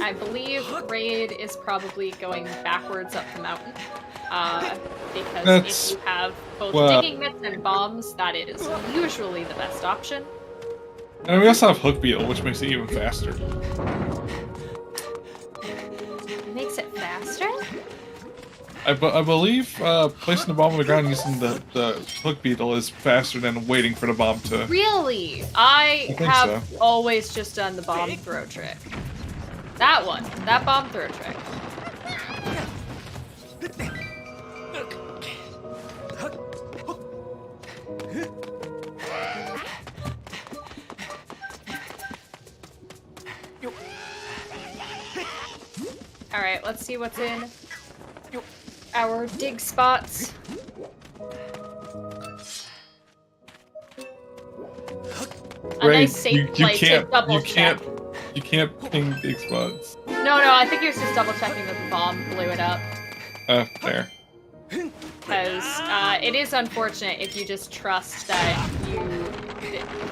I believe Raid is probably going backwards up the mountain. Because That's- if you have both well- digging mitts and bombs, that is usually the best option. And we also have Hook Beetle, which makes it even faster. Makes it faster? I believe placing the bomb on the ground using the Hook Beetle is faster than waiting for the bomb to... Really? I think have always just done the bomb throw trick. That one. That bomb throw trick. Alright, let's see what's in our dig spots. A Ray, nice safe place to double check. You can't ping dig spots. No, I think he was just double checking that the bomb blew it up. There. Because it is unfortunate if you just trust that you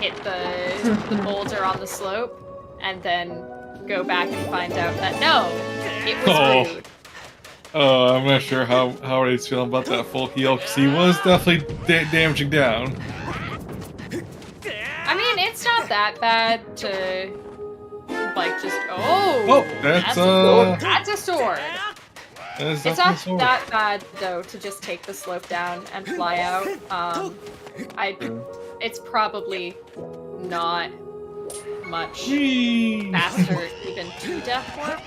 hit the boulder on the slope and then go back and find out that no, it was rude. Oh, I'm not sure how Ray's feeling about that full heal, because he was definitely damaging down. I mean, it's not that bad to, like, just, that's a sword. It's It's not that bad, though, to just take the slope down and fly out. It's probably not much faster even to death warp.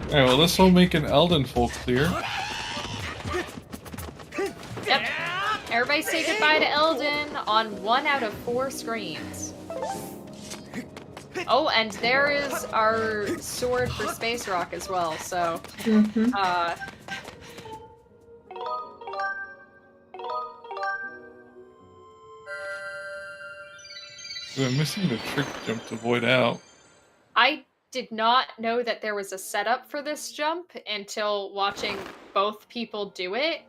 Alright, well, this will make an Elden full clear. Yep. Everybody say goodbye to Eldon on 1 out of 4 screens. Oh, and there is our sword for Space Rock as well, so... We're missing the trick jump to void out. I did not know that there was a setup for this jump until watching both people do it.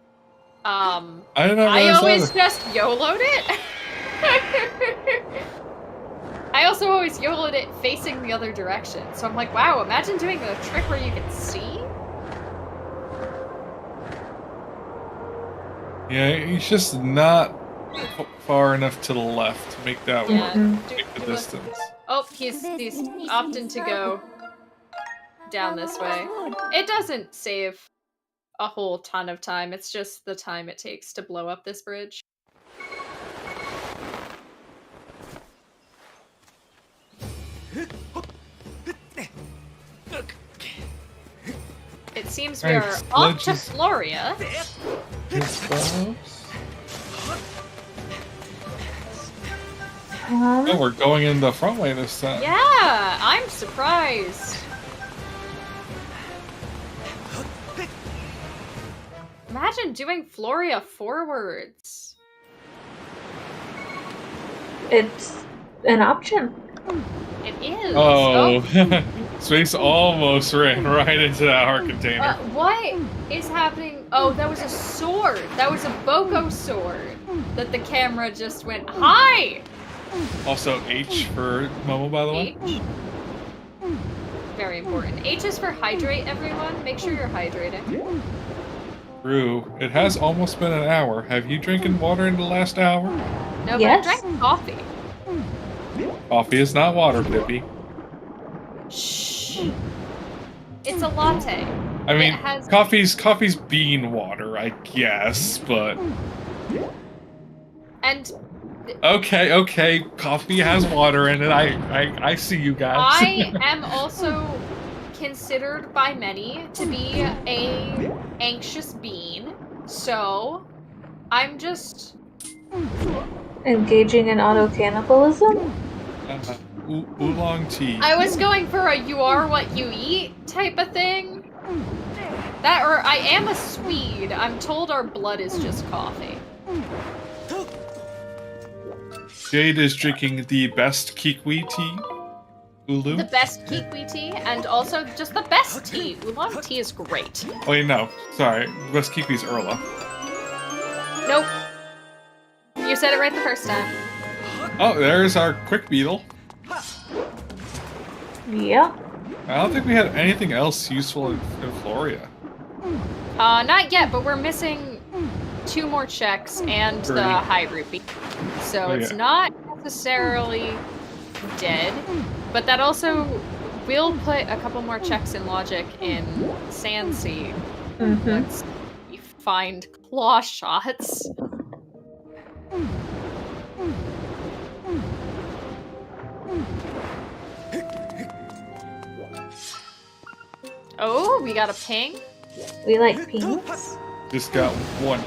I always just YOLO'd it. I also always YOLO'd it facing the other direction. So I'm like, wow, imagine doing a trick where you can see? Yeah, he's just not far enough to the left to make that work. Make the distance. Oh, he's opting to go down this way. It doesn't save a whole ton of time. It's just the time it takes to blow up this bridge. It seems we are off to Floria. Oh, we're going in the front way this time. Yeah, I'm surprised. Imagine doing Floria forwards. It's an option. It is. Oh, Space almost ran right into that heart container. What is happening? Oh, that was a sword. That was a Boko sword that the camera just went, hi! Also H for Momo, by the way. H. Very important. H is for hydrate, everyone. Make sure you're hydrating. Rue, it has almost been an hour. Have you drinking water in the last hour? No, Yes. but I drank coffee. Coffee is not water, Pippi. Shh. It's a latte. I mean, It has- coffee's bean water, I guess, but And okay, coffee has water in it. I see you guys. I am also considered by many to be a anxious bean, so I'm just Engaging in auto cannibalism? Oolong tea. I was going for a you are what you eat type of thing. That or I am a Swede. I'm told our blood is just coffee. Jade is drinking the best kiwi tea. Ulu? The best kiwi tea, and also just the best tea. Oolong tea is great. Wait, no. Sorry. Best kiwi's Erla. Nope. You said it right the first time. Oh, there's our quick beetle. Yeah. I don't think we had anything else useful in Floria. Not yet, but we're missing 2 more checks and the Great. high rupee. So Oh, it's yeah. not necessarily dead, but that also will put a couple more checks in logic in Sandsea Mm-hmm. once we find claw shots. Oh, we got a ping. We like pinks. Just got one.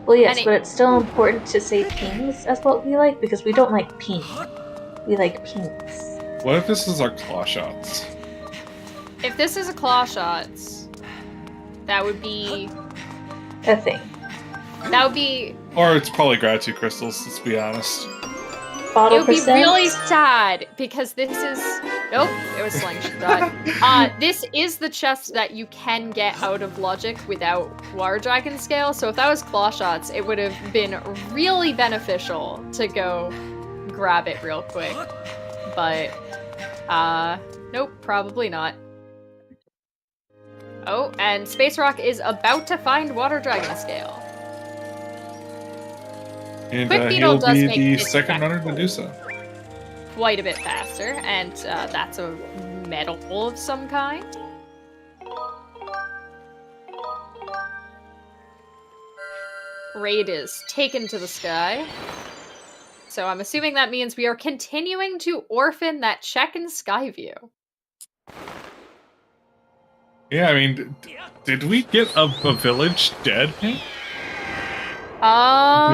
Well, yes, And it- but it's still important to say pinks as what we like because we don't like pink. We like pinks. What if this is our claw shots? If this is a claw shots, that would be A thing. Or it's probably gratitude crystals, let's be honest. it Bottle would be percent. really sad because this is nope, it was slingshot. This is the chest that you can get out of logic without water dragon scale. So if that was claw shots, it would have been really beneficial to go grab it real quick. But nope, probably not. Oh, and Space Rock is about to find water dragon scale. And Quick beetle he'll does be make the it second back. runner to do so. Quite a bit faster, and that's a medal of some kind. Raid is taken to the sky. So I'm assuming that means we are continuing to orphan that check in Skyview. Yeah, I mean, did we get a village dead? Did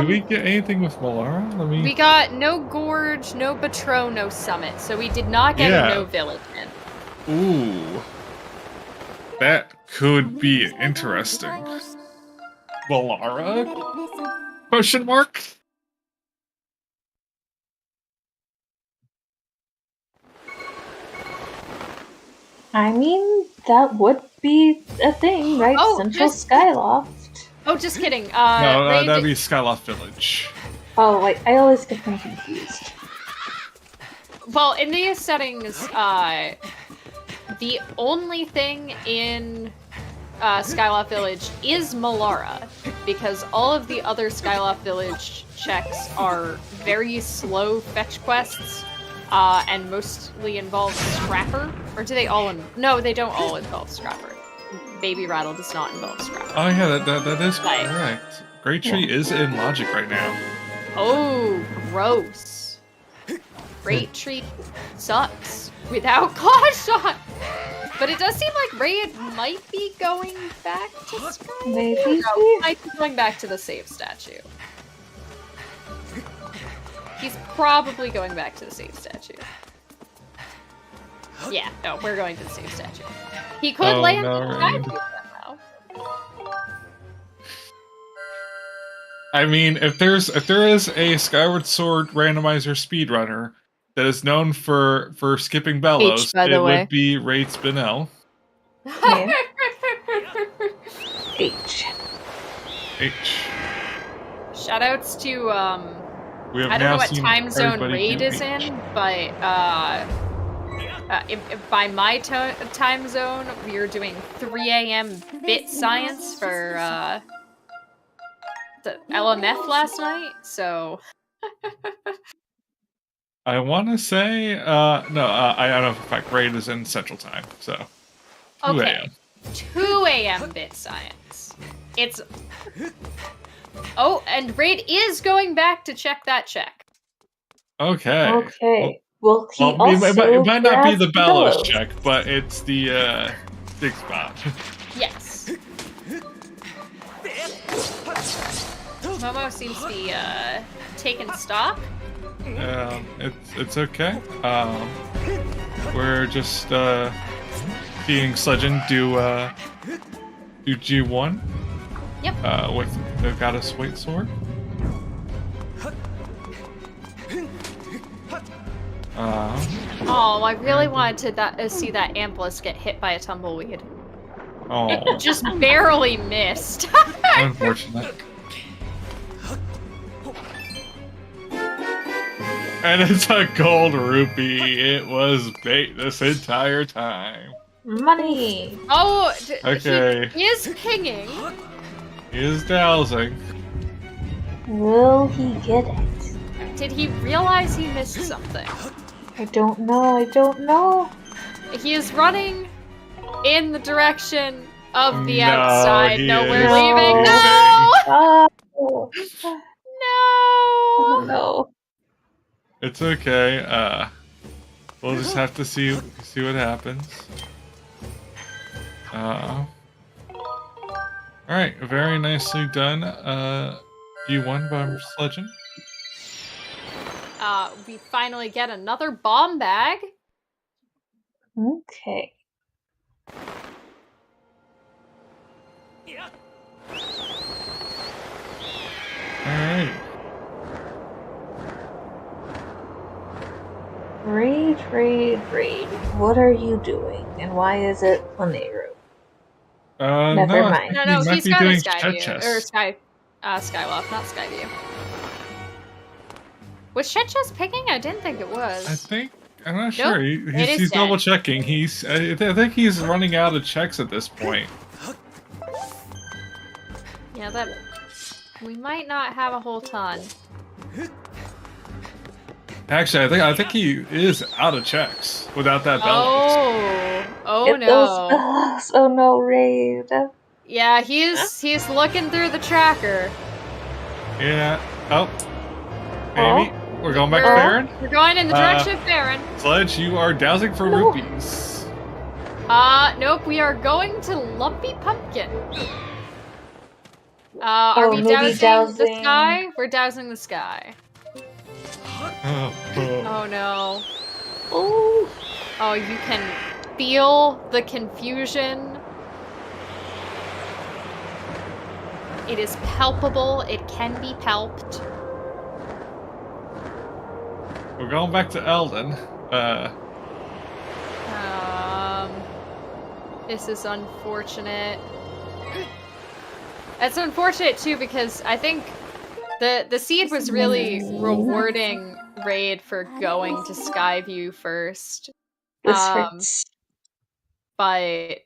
we get anything with Malara? Let me... We got no gorge, no Batro, no summit, so we did not get Yeah. a no village in. Ooh. That could be interesting. Malara? Question mark? I mean, that would be a thing, right? Oh, Central just- Skyloft. Oh, just kidding. No, Raid- that'd be Skyloft Village. Oh, wait, I always get them confused. Well, in these settings, the only thing in Skyloft Village is Malara, because all of the other Skyloft Village checks are very slow fetch quests, and mostly involve Scrapper. Or do they all? No, they don't all involve Scrapper. Baby Rattle does not involve Scrapper. Oh yeah, that is Right. correct. Great Tree is in Logic right now. Oh, gross. Great Tree sucks without Claw Shot. But it does seem like Raid might be going back to Sky. Maybe. No, might be going back to the save statue. He's probably going back to the save statue. Yeah, no, we're going to the save statue. He could Oh, land no, in Raid. Sky somehow. I mean, if there is a Skyward Sword randomizer speedrunner that is known for skipping bellows, by the it way. would be Raid Spinell. Yeah. H. H. Shoutouts to We have I don't now know what seen time zone everybody Raid do is H. in, but by my time zone, we are doing 3 a.m. bit science for the LMF last night, so... I want to say, no, I don't know for a fact Raid is in Central Time, so 2 Okay, a.m. 2 a.m. bit science. It's... Oh, and Raid is going back to check that check. Okay. Okay. Well, he Well, also it might not be grabbed the bellows bellows. check, but it's the dig spot. Yes. Momo seems to be taking stock. It's okay. We're just seeing Sledgen do G1. Yep. With the goddess weight sword. Oh, I really wanted to see that Amplis get hit by a tumbleweed. Oh, It just barely missed. unfortunate. And it's a gold rupee. It was bait this entire time. Money. Oh, Okay. he is pinging. He is dowsing. Will he get it? Did he realize he missed something? I don't know. I don't know. He is running in the direction of the No, outside. he No, we're is leaving. leaving. No! Oh, No! no. It's okay. We'll just have to see what happens. All right, very nicely done. G1 by Sledgen. We finally get another bomb bag. Okay. All right. Raid. What are you doing? And why is it Planero? Never No, mind. I No, think he might he's be got doing a Skyview. Chet Or chess. Skywalk, not Skyview. Was Chet chess picking? I didn't think it was. I'm not Nope, sure. it is He's dead. double checking. I think he's running out of checks at this point. Yeah, that... We might not have a whole ton. Actually, I think he is out of checks without that bellows. Oh Get no. those bellows. Oh no, Raid. Yeah, he's looking through the tracker. Yeah. Oh. Maybe. We're going back to We're- Baron. We're going in the direction of Baron. Sledge, you are dowsing for No. rupees. Nope, we are going to Lumpy Pumpkin. Are Oh, we maybe dousing the dousing- sky? We're dousing the sky. Oh. Oh no. Oh. Oh, you can feel the confusion. It is palpable. It can be palped. We're going back to Eldon. This is unfortunate. It's unfortunate too because I think the seed was really rewarding Raid for going to Skyview first. This hurts. But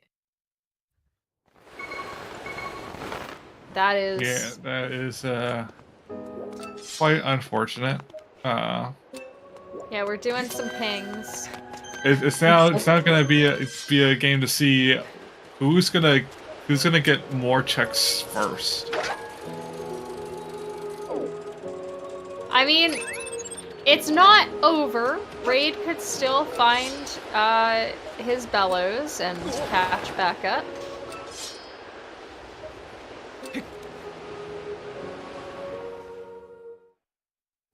that is Yeah, that is quite unfortunate. yeah, we're doing some pings. It's now gonna be a game to see who's gonna get more checks first. I mean, it's not over. Raid could still find his bellows and catch back up.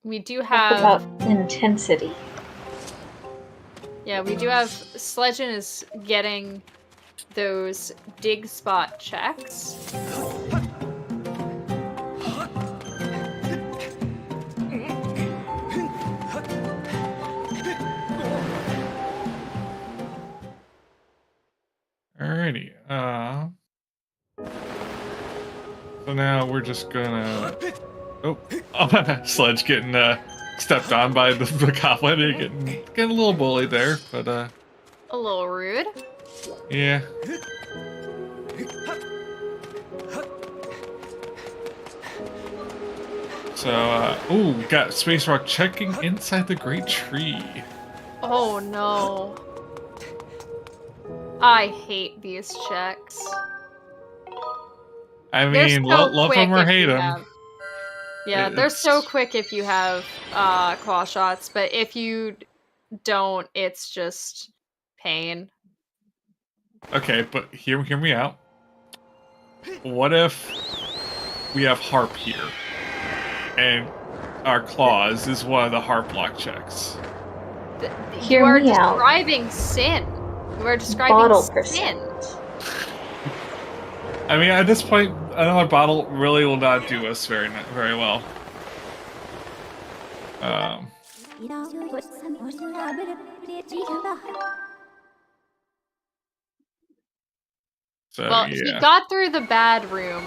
We do Talk have about intensity. yeah, we do have Sledgen is getting those dig spot checks. Alrighty. So now we're just gonna. Oh, Sledge getting stepped on by the goblin. Getting a little bullied there, but A little rude. Yeah. So, ooh, we got Space Rock checking inside the Great Tree. Oh no. I hate these checks. I They're mean, so love quick them or if hate you them. have- Yeah, they're so quick if you have claw shots, but if you don't, it's just pain. Okay, but hear me out. What if we have Harp here, and our claws is one of the Harp block checks? Hear You are me out. describing sin. You are describing Bottle sin. percent. I mean, at this point, another bottle really will not do us very well. So, Well, yeah. he got through the bad room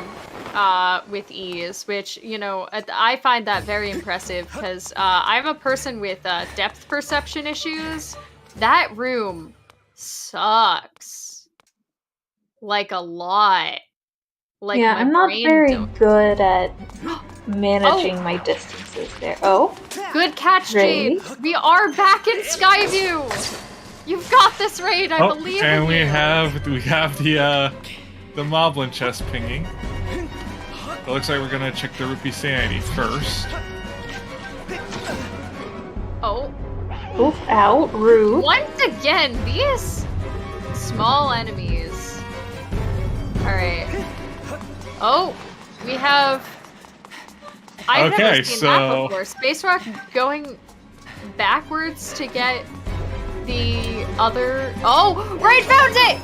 with ease, which, you know, I find that very impressive because I'm a person with depth perception issues. That room sucks. Like a lot. Like Yeah, my I'm not brain very don't- good at managing my distances there. Oh, Good catch, Jade. Raid? We are back in Skyview. You've got this, Raid. I believe and in we you. have the Moblin chest pinging. It looks like we're gonna check the Rupee Sanity first. Oh. oof, out, rude. Once again, these small enemies. Alright. Oh, we have... I've Okay, never seen that so- before. Space Rock going backwards to get the other... Oh! Raid found it!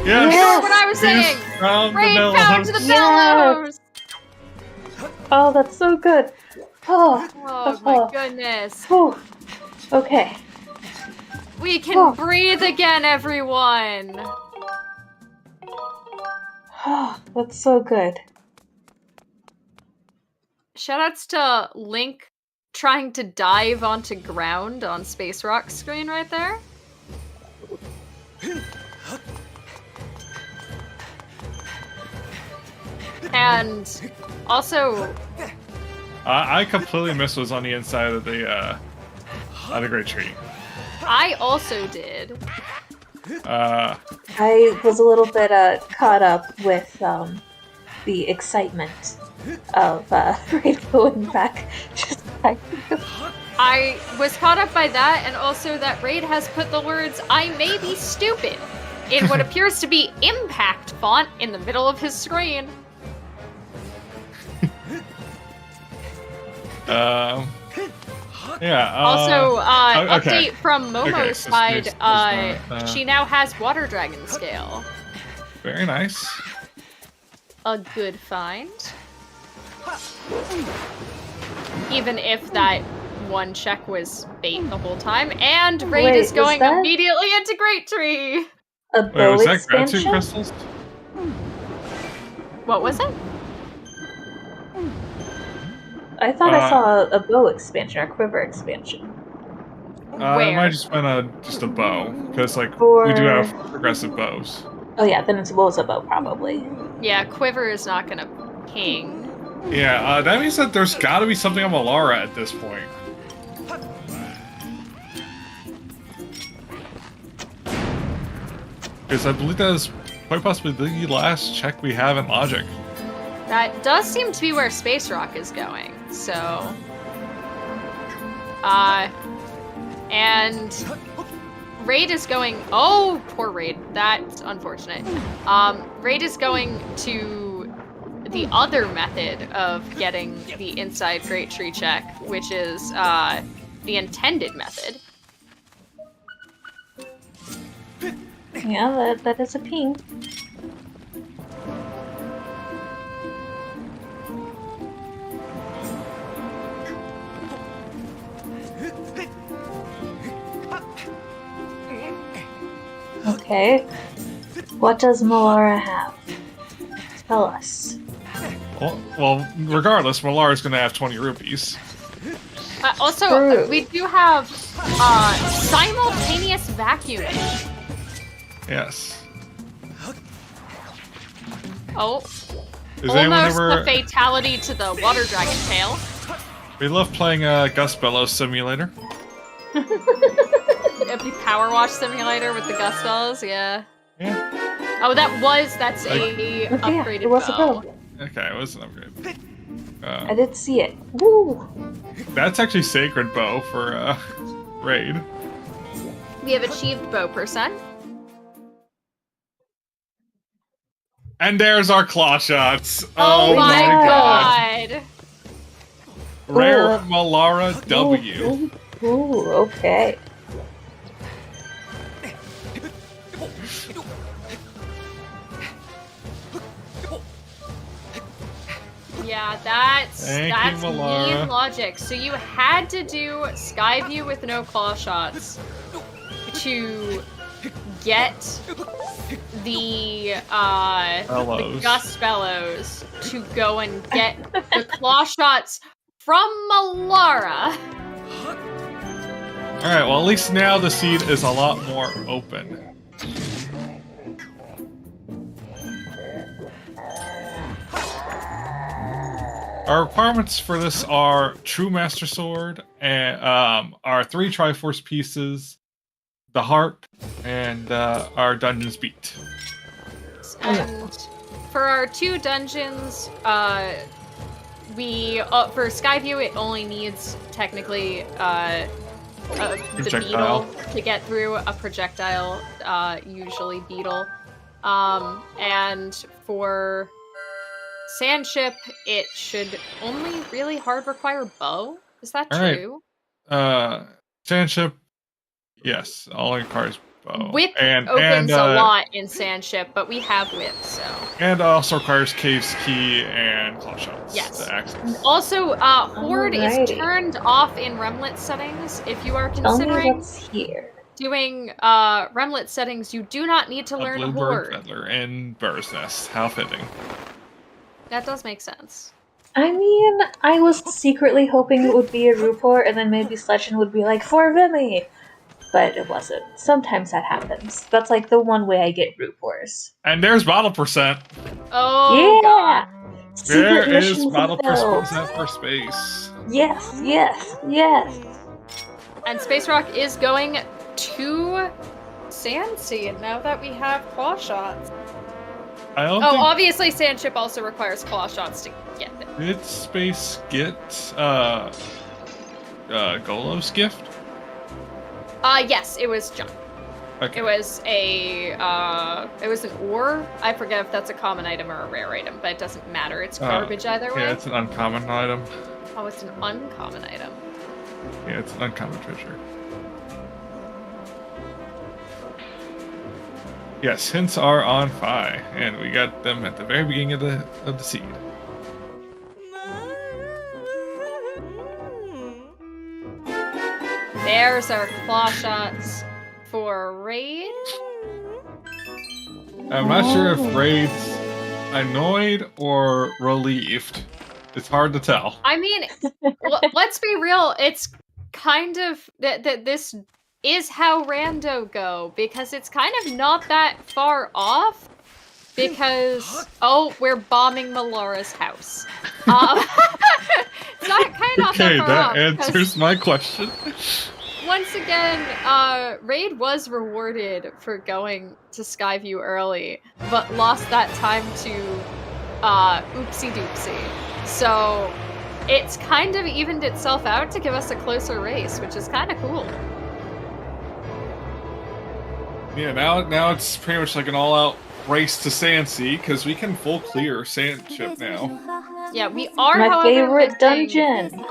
Yes! Yes! What I was saying! Found Raid the found Bellows. the Yes! bellows! Oh, that's so good. Oh, Oh my goodness. whew. Okay. We can Oh. breathe again, everyone! Oh, that's so good. Shoutouts to Link trying to dive onto ground on Space Rock's screen right there. And also, I completely missed what was on the inside of the Great Tree. I also did. I was a little bit caught up with the excitement of Raid going back. Just back. I was caught up by that, and also that Raid has put the words, "I may be stupid," in what appears to be impact font in the middle of his screen. Yeah. Also, okay. update from Momo's Okay, side, there's not, she now has Water Dragon Scale. Very nice. A good find. Even if that one check was bait the whole time, and Raid Wait, is was going that- immediately into Great Tree! A Wait, bow was that gratitude expansion? crystals? What was it? I thought I saw a bow expansion or quiver expansion. It Where? might have just been just a bow, because like For- we do have progressive bows. Oh yeah, then it was a bow probably. Yeah, Quiver is not gonna ping. Yeah, that means that there's got to be something on Malara at this point. Because I believe that is quite possibly the last check we have in Logic. That does seem to be where Space Rock is going, so... and... Raid is going... Oh, poor Raid. That's unfortunate. Raid is going to the other method of getting the inside Great Tree check, which is, the intended method. Yeah, that is a ping. Okay. What does Malara have? Tell us. Well, regardless, Malara's going to have 20 rupees. Also, True. we do have simultaneous vacuuming. Yes. Oh, Is anyone almost ever? the fatality to the water dragon tail. We love playing Gus Bellows Simulator. The Power Wash Simulator with the Gus bells, yeah. Yeah. Oh, that's a upgraded it was bow. available. Okay, it was an upgrade. I did see it. Woo! That's actually Sacred Bow for Raid. We have achieved bow percent. And there's our claw shots. Oh my god. god. Rare Ooh. Malara W. Ooh, okay. Yeah, that's Thank you, Malara. mean logic. So you had to do Skyview with no claw shots to get the Bellows. Gus Bellows to go and get the claw shots from Malara. Alright, well at least now the seed is a lot more open. Our requirements for this are True Master Sword, and our 3 Triforce pieces, the harp, and our Dungeons Beat. And for our 2 dungeons, we for Skyview it only needs technically the Projectile. beetle to get through, a projectile, usually beetle. And for Sandship, it should only really hard require bow. Is that Alright. true? Sandship, yes, all requires bow. Whip and opens a lot in Sandship, but we have whip, so. And also requires Cave's Key and Claw Shots Yes. to access. Also, Horde is Alrighty. turned off in Remlet settings. If you are Tell me considering what's here. doing Remlet settings, you do not need to A learn Bluebird Horde. Feather and Bird's Nest. How fitting. That does make sense. I mean, I was secretly hoping it would be a Rupor, and then maybe Sledgen would be like, for Vimy! But it wasn't. Sometimes that happens. That's like the one way I get Rupors. And there's bottle percent. Oh, Yeah! God. Secret There is missions bottle available. percent for space. Yes, yes, yes! And Space Rock is going to Sandseed now that we have claw shots. I don't Oh, think obviously Sandship also requires claw shots to get it. did space get Golov's gift? Yes, it was junk. Okay. It was it was an ore. I forget if that's a common item or a rare item, but it doesn't matter. It's garbage either way. Yeah, it's an uncommon item. Oh, it's an uncommon item. Yeah, it's an uncommon treasure. Yes, hints are on Phi, and we got them at the very beginning of the seed. There's our claw shots for Raid. I'm not sure if Raid's annoyed or relieved. It's hard to tell. I mean, let's be real. It's kind of that this is how rando go, because it's kind of not that far off. Because we're bombing Melora's house. It's not kind of Okay, that far that off. answers my question. Once again, Raid was rewarded for going to Skyview early, but lost that time to Oopsie Doopsie. So it's kind of evened itself out to give us a closer race, which is kind of cool. Yeah, now it's pretty much like an all-out race to Sandsea, because we can full clear Sandship now. Yeah, we are, My however, favorite missing dungeon!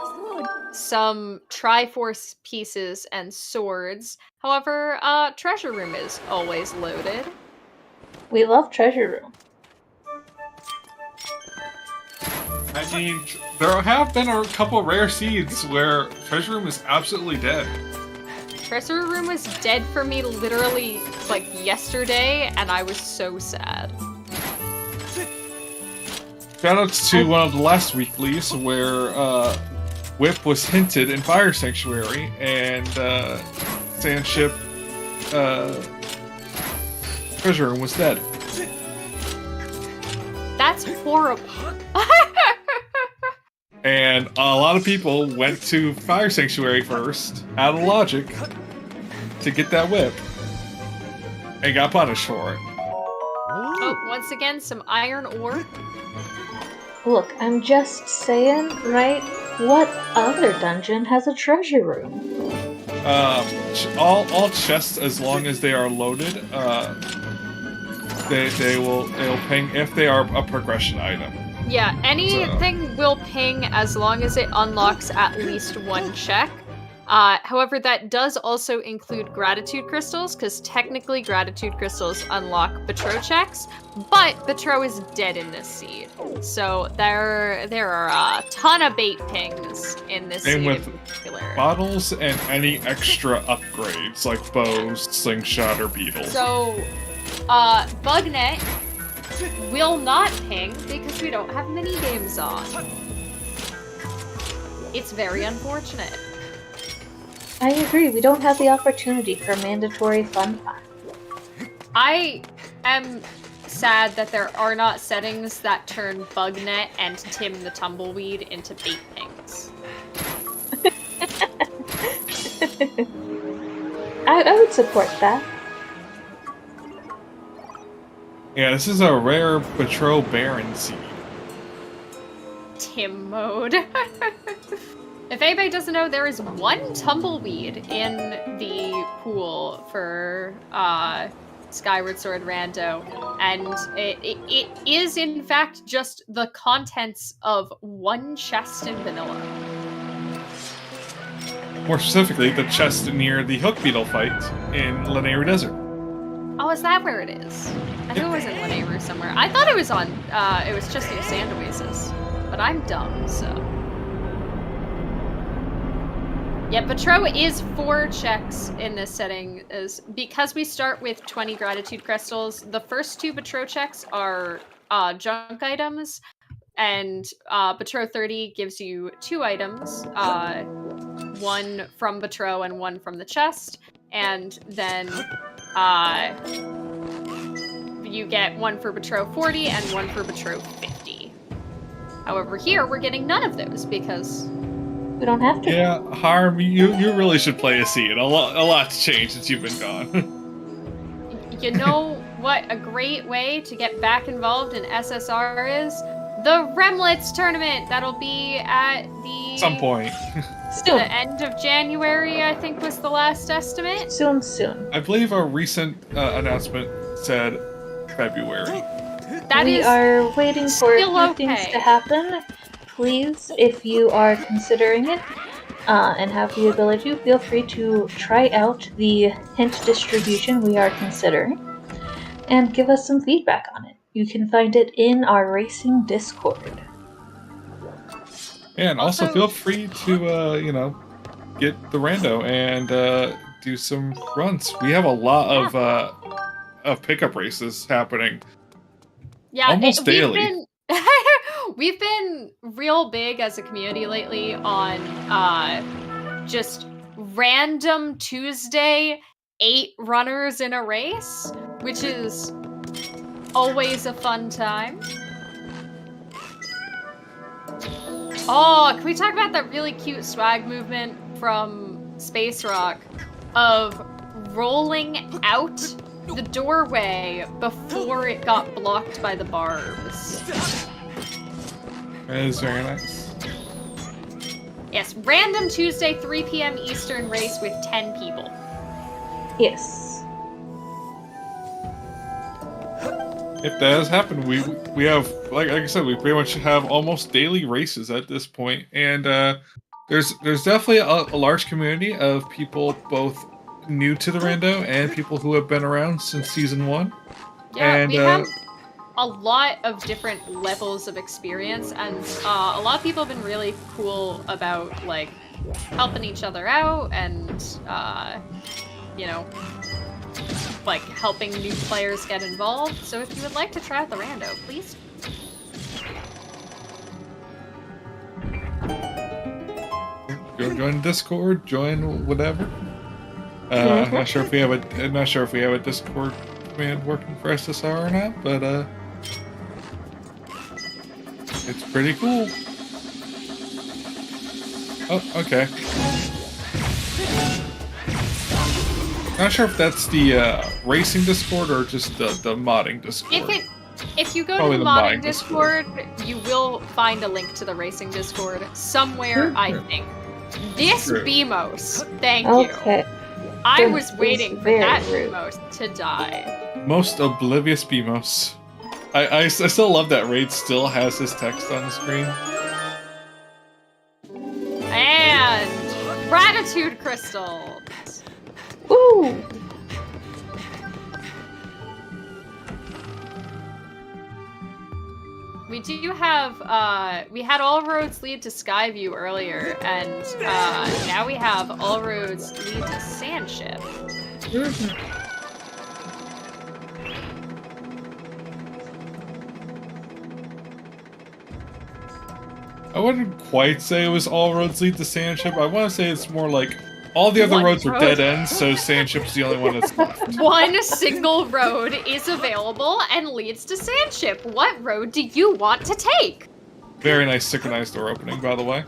some Triforce pieces and swords. However, Treasure Room is always loaded. We love Treasure Room. I mean, there have been a couple rare seeds where Treasure Room is absolutely dead. Treasure Room was dead for me literally, like, yesterday, and I was so sad. Shoutouts to one of the last weeklies where whip was hinted in Fire Sanctuary, and Sandship treasure room was dead. That's horrible. And a lot of people went to Fire Sanctuary first, out of logic, to get that whip, and got punished for it. Oh, once again, some iron ore. Look, I'm just saying, right? What other dungeon has a treasure room? All chests, as long as they are loaded, they'll ping if they are a progression item. Yeah, anything will ping as long as it unlocks at least one check. However, that does also include gratitude crystals, because technically gratitude crystals unlock Betro checks, but Betro is dead in this seed. So there are a ton of bait pings in this seed with in particular. Bottles and any extra upgrades, like bows, slingshot, or beetle. So, Bugnet will not ping because we don't have mini games on. It's very unfortunate. I agree, we don't have the opportunity for mandatory fun time. I am sad that there are not settings that turn Bugnet and Tim the Tumbleweed into bait pings. I would support that. Yeah, this is a rare Betro Baron seed. Tim mode. If anybody doesn't know, there is one tumbleweed in the pool for Skyward Sword Rando, and it is in fact just the contents of one chest in vanilla. More specifically, the chest near the Hook Beetle fight in Lanayru Desert. Oh, is that where it is? I knew it was in Lanayru somewhere. I thought it was on, it was just near Sand Oasis, but I'm dumb, so. Yeah, Betro is 4 checks in this setting. Is because we start with 20 gratitude crystals. The first 2 Betro checks are junk items, and Betro 30 gives you 2 items, one from Betro and one from the chest, and then you get one for Betro 40 and one for Betro 50. However, here we're getting none of those because we don't have to. Yeah, Harm, you really should play a seed. A lot's changed since you've been gone. You know what a great way to get back involved in SSR is? The Remlets tournament! That'll be at the... Some point. Soon. The end of January, I think, was the last estimate. Soon. I believe a recent announcement said February. We are waiting for a few things to happen. Please, if you are considering it and have the ability to, feel free to try out the hint distribution we are considering and give us some feedback on it. You can find it in our racing Discord. Yeah, and also feel free to, get the rando and do some runs. We have a lot of pickup races happening. Yeah, almost daily. We've been real big as a community lately on just random Tuesday 8 runners in a race, which is always a fun time. Oh, can we talk about that really cute swag movement from Space Rock of rolling out the doorway before it got blocked by the barbs? That is very nice. Yes, random Tuesday 3 p.m. Eastern race with 10 people. Yes. If that has happened, we have, like I said, we pretty much have almost daily races at this point, and there's definitely a large community of people both new to the rando and people who have been around since season 1. Yeah, and, we have a lot of different levels of experience, and a lot of people have been really cool about like helping each other out and like helping new players get involved. So if you would like to try out the rando, please. join Discord, join whatever. Not sure if we have a Discord command working for SSR or not, but it's pretty cool. Oh, okay. Not sure if that's the racing Discord or just the modding Discord. If you go Probably to the the modding modding Discord, you will find a link to the racing Discord somewhere, I think. This True. BMOS, thank you. Okay. I This was is waiting for very that rude. BMOS to die. Most oblivious BMOS. I still love that Raid still has his text on the screen. And gratitude crystal. Woo! We do have, we had all roads lead to Skyview earlier, and now we have all roads lead to Sandship. I wouldn't quite say it was all roads lead to Sandship. I want to say it's more like all the other One roads are road. dead ends, so Sandship's the only one that's left. One single road is available and leads to Sandship. What road do you want to take? Very nice synchronized door opening, by the way.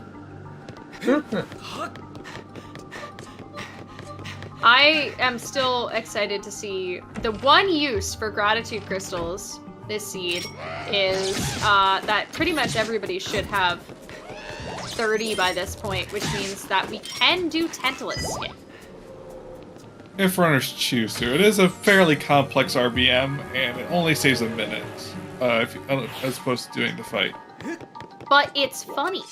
I am still excited to see the one use for gratitude crystals this seed is that pretty much everybody should have 30 by this point, which means that we can do Tantalus skip. If runners choose to. It is a fairly complex RBM, and it only saves a minute, as opposed to doing the fight. But it's funny.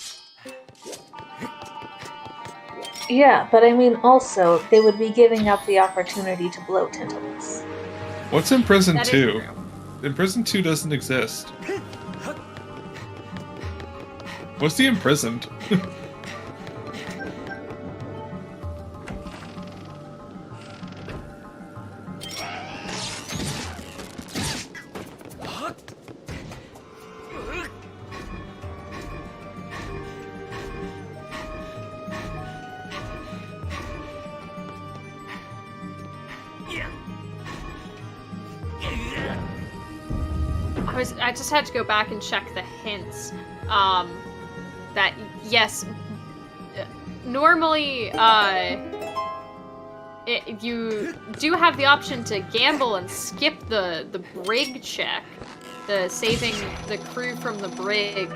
Yeah, but I mean, also, they would be giving up the opportunity to blow Tantalus. What's in Prison That is 2? true. In Prison 2 doesn't exist. What's the imprisoned? I just had to go back and check the hints. That yes, normally you do have the option to gamble and skip the brig check, the saving the crew from the brig,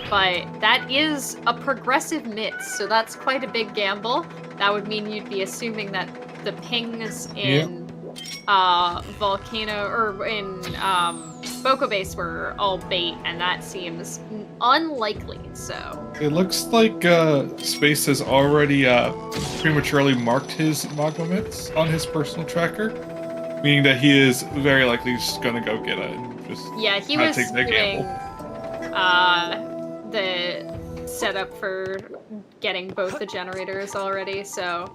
but that is a progressive miss, so that's quite a big gamble. That would mean you'd be assuming that the pings in Volcano or in Boko Base were all bait, and that seems unlikely. So It looks like Space has already prematurely marked his Magomits on his personal tracker, meaning that he is very likely just gonna go get it and just yeah, he not was take the doing gamble. the setup for getting both the generators already. So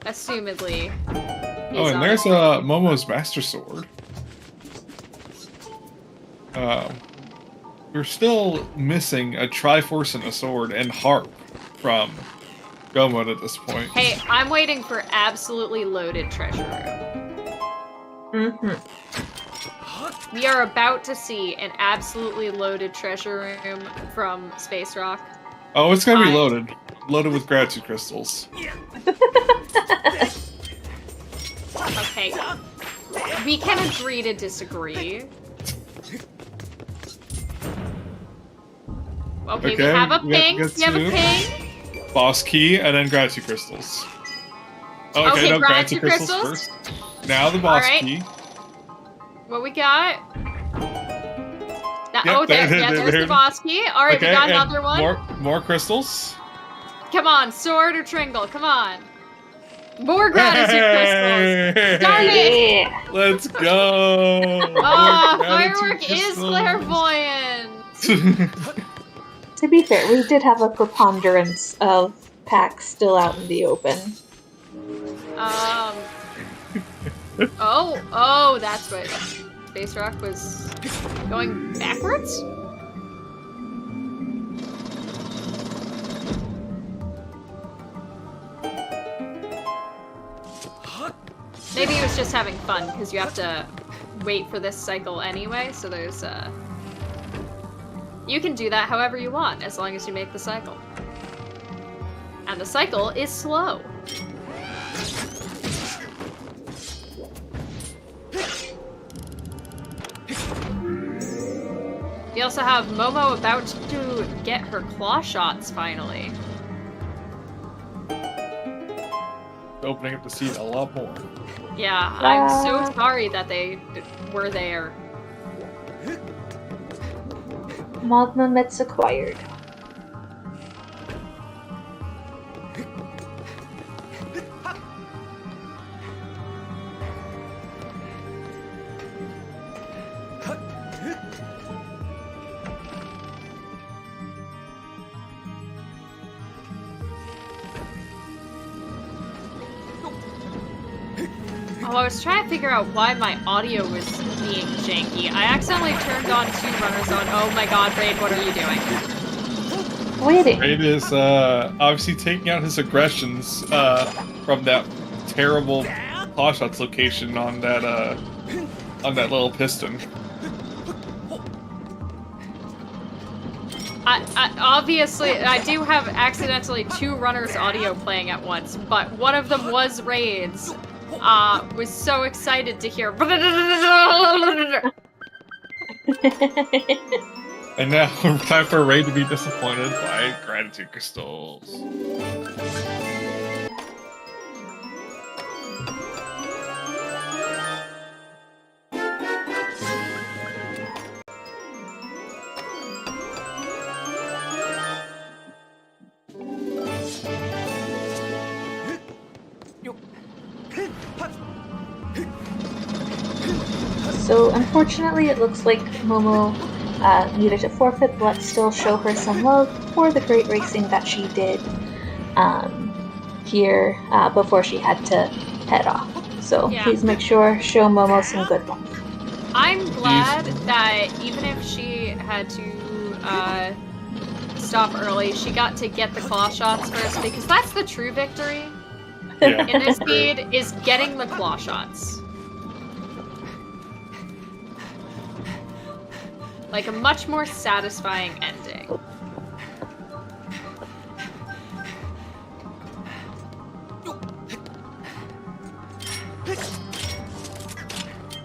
assumedly. Oh, and there's Momo's Master Sword. We're still missing a Triforce and a Sword and Harp from Gomod at this point. Hey, I'm waiting for absolutely loaded treasure room. We are about to see an absolutely loaded treasure room from Space Rock. Oh, it's gonna be loaded. Loaded with gratitude crystals. Okay. We can agree to disagree. Okay, we have a ping. We have a ping. Boss key and then gratitude crystals. Oh, Okay, no, gratitude gratitude crystals crystals? first. Now the boss Alright. key. What we got? Yep, There's the boss key. Alright, we got and another one. More crystals. Come on, sword or tringle, come on. More gratitude crystals. Darn it! Yeah. Let's go! Ah, More gratitude firework is crystals. clairvoyant. To be fair, we did have a preponderance of packs still out in the open. Oh, that's what Space Rock was going backwards? Maybe he was just having fun, because you have to wait for this cycle anyway, so there's, You can do that however you want, as long as you make the cycle. And the cycle is slow. We also have Momo about to get her claw shots, finally. Opening up the seat a lot more. Yeah, I'm so sorry that they were there. Magma Mets acquired. Oh, I was trying to figure out why my audio was being janky. I accidentally turned on 2 runners on. Oh my god, Raid, what are you doing? Waiting. Raid is obviously taking out his aggressions from that terrible claw shots location on that little piston. Obviously, I do have accidentally 2 runners audio playing at once, but one of them was Raid's. Was so excited to hear. And now, time for Ray to be disappointed by gratitude crystals. So unfortunately, it looks like Momo needed to forfeit, but let's still show her some love for the great racing that she did here before she had to head off. So Yeah. please make sure show Momo some good love. I'm glad that even if she had to stop early, she got to get the claw shots first, because that's the true victory Yeah. in this speed, is getting the claw shots. Like a much more satisfying ending.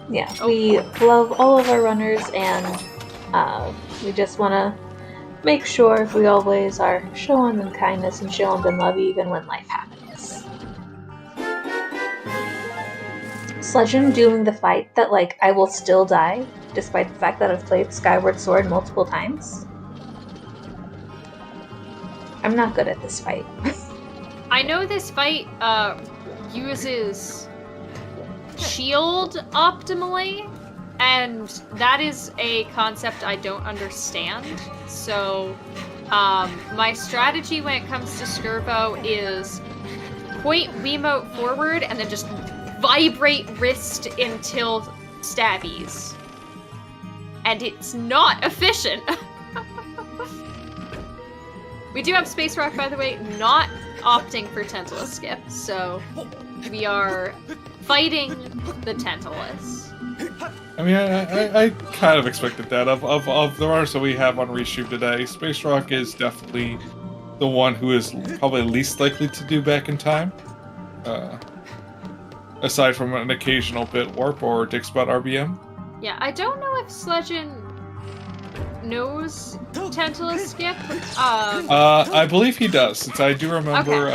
Yeah, we love all of our runners, and we just want to make sure we always are showing them kindness and showing them love even when life happens. Sledgen doing the fight that, like, I will still die, despite the fact that I've played Skyward Sword multiple times. I'm not good at this fight. I know this fight uses shield optimally, and that is a concept I don't understand. So my strategy when it comes to Skirbo is point Wiimote forward and then just vibrate wrist until stabbies. And it's not efficient. We do have Space Rock, by the way, not opting for Tantalus skip, so we are fighting the Tantalus. I mean, I kind of expected that. Of the runners that we have on Restream today, Space Rock is definitely the one who is probably least likely to do back in time. Aside from an occasional bit warp or dick spot RBM. Yeah, I don't know if Sledgen knows Tantalus skip. I believe he does, since I do remember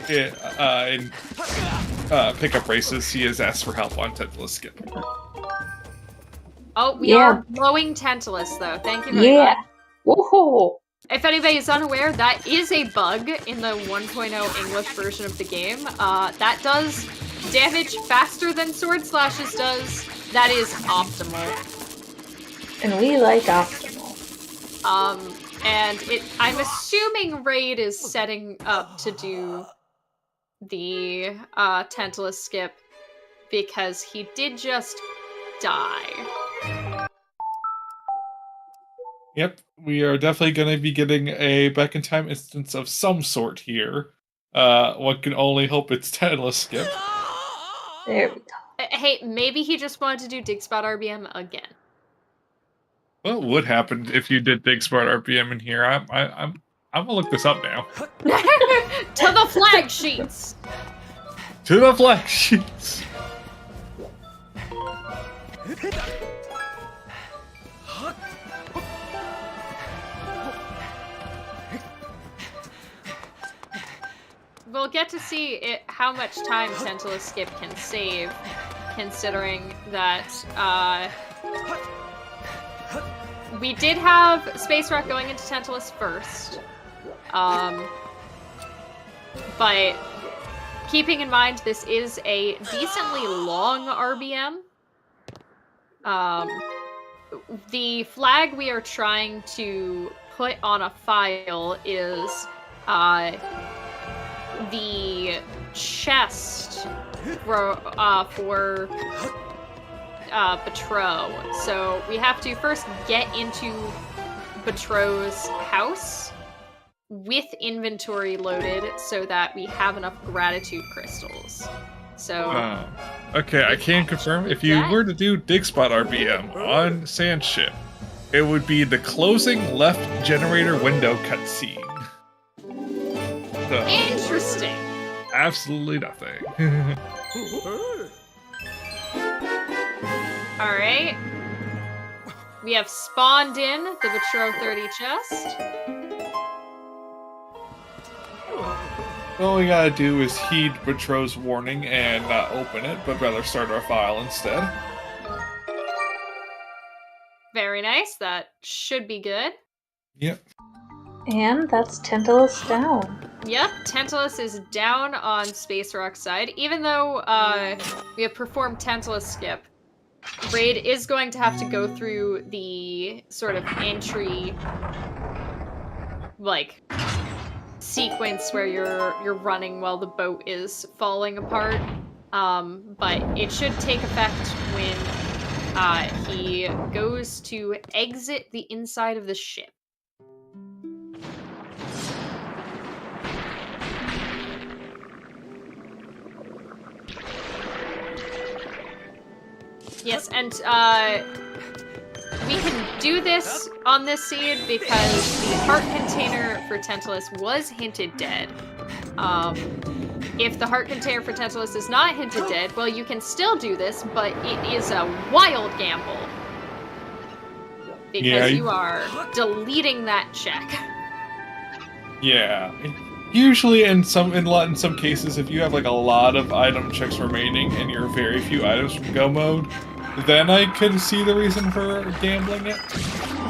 in pickup races he has asked for help on Tantalus skip. Oh, we are blowing Tantalus, though. Thank you very much. Woohoo! If anybody is unaware, that is a bug in the 1.0 English version of the game. That does damage faster than Sword Slashes does. That is optimal. And we like optimal. And I'm assuming Raid is setting up to do the Tantalus skip because he did just die. Yep, we are definitely going to be getting a back in time instance of some sort here. One can only hope it's Tantalus skip. There we go. Hey, maybe he just wanted to do Dig Spot RBM again. What would happen if you did Dig Spot RPM in here? I'm gonna look this up now. To the flag sheets. To the flag sheets. We'll get to see how much time Tantalus Skip can save, considering that we did have Space Rock going into Tantalus first. But keeping in mind this is a decently long RBM. The flag we are trying to put on a file is the chest for Betrow. So we have to first get into Betrow's house with inventory loaded so that we have enough gratitude crystals. So okay, I can confirm if you were to do Dig Spot RBM on Sandship, it would be the closing left generator window cutscene. So, interesting. Absolutely nothing. Alright. We have spawned in the Betrow 30 chest. All we gotta do is heed Betrow's warning and not open it, but rather start our file instead. Very nice. That should be good. Yep. And that's Tantalus down. Yep, Tantalus is down on Space Rock's side. Even though we have performed Tantalus Skip, Raid is going to have to go through the sort of entry, like, sequence where you're running while the boat is falling apart. But it should take effect when he goes to exit the inside of the ship. Yes, and we can do this on this seed because the heart container for Tantalus was hinted dead. If the heart container for Tantalus is not hinted dead, well, you can still do this, but it is a wild gamble. Because you are deleting that check. Yeah. Usually in some cases, if you have like a lot of item checks remaining and you're very few items from go mode, then I could see the reason for gambling it.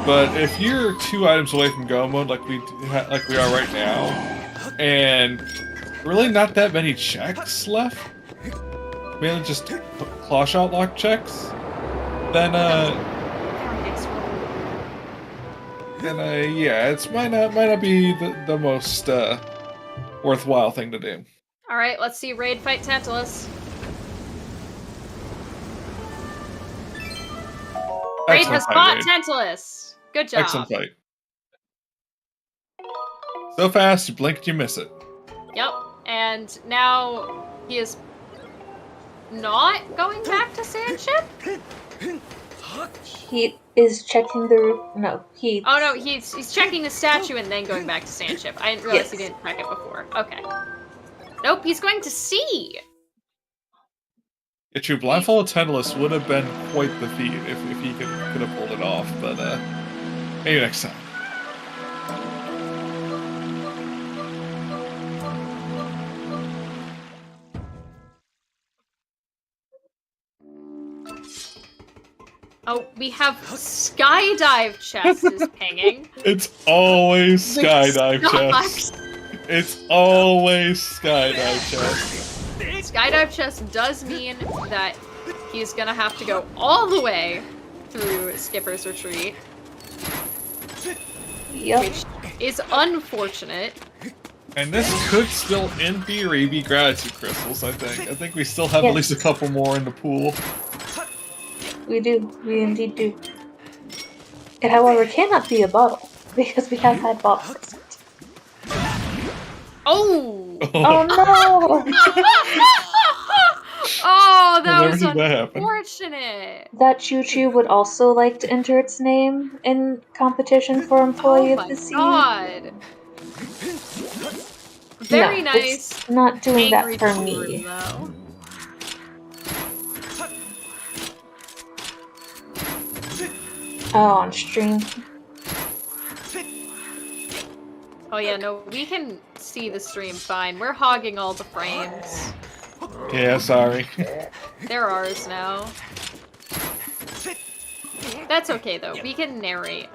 But if you're 2 items away from go mode, like we are right now, and really not that many checks left, mainly just claw shot lock checks, then yeah, it might not be the most worthwhile thing to do. All right, let's see Raid fight Tantalus. Raid has fought Tantalus. Good job. Excellent fight. So fast, you blink and you miss it. Yep, and now he is not going back to Sandship? He is checking the roof. No, he. Oh no, he's checking the statue and then going back to Sandship. I didn't realize he didn't check it before. Okay. Nope, he's going to sea. Yeah, true. Blindfolded Tantalus would have been quite the feat if he could have pulled it off, but maybe next time. Oh, we have skydive chest is pinging. It's always skydive chest. It's always skydive chest. Skydive chest does mean that he's gonna have to go all the way through Skipper's Retreat. Yep. Which is unfortunate. And this could still, in theory, be gratitude crystals, I think. I think we still have at least a couple more in the pool. We do. We indeed do. It, however, cannot be a bottle, because we have had bottles. Oh! Oh no! Oh, that Never was did that happen. unfortunate. That Choo Choo would also like to enter its name in competition for Employee Oh of the my Sea. god. Very No, nice. it's not doing Angry that for delivery, me. though. Oh, on stream. Oh yeah, no, we can see the stream fine. We're hogging all the frames. Yeah, sorry. They're ours now. That's okay though, we can narrate.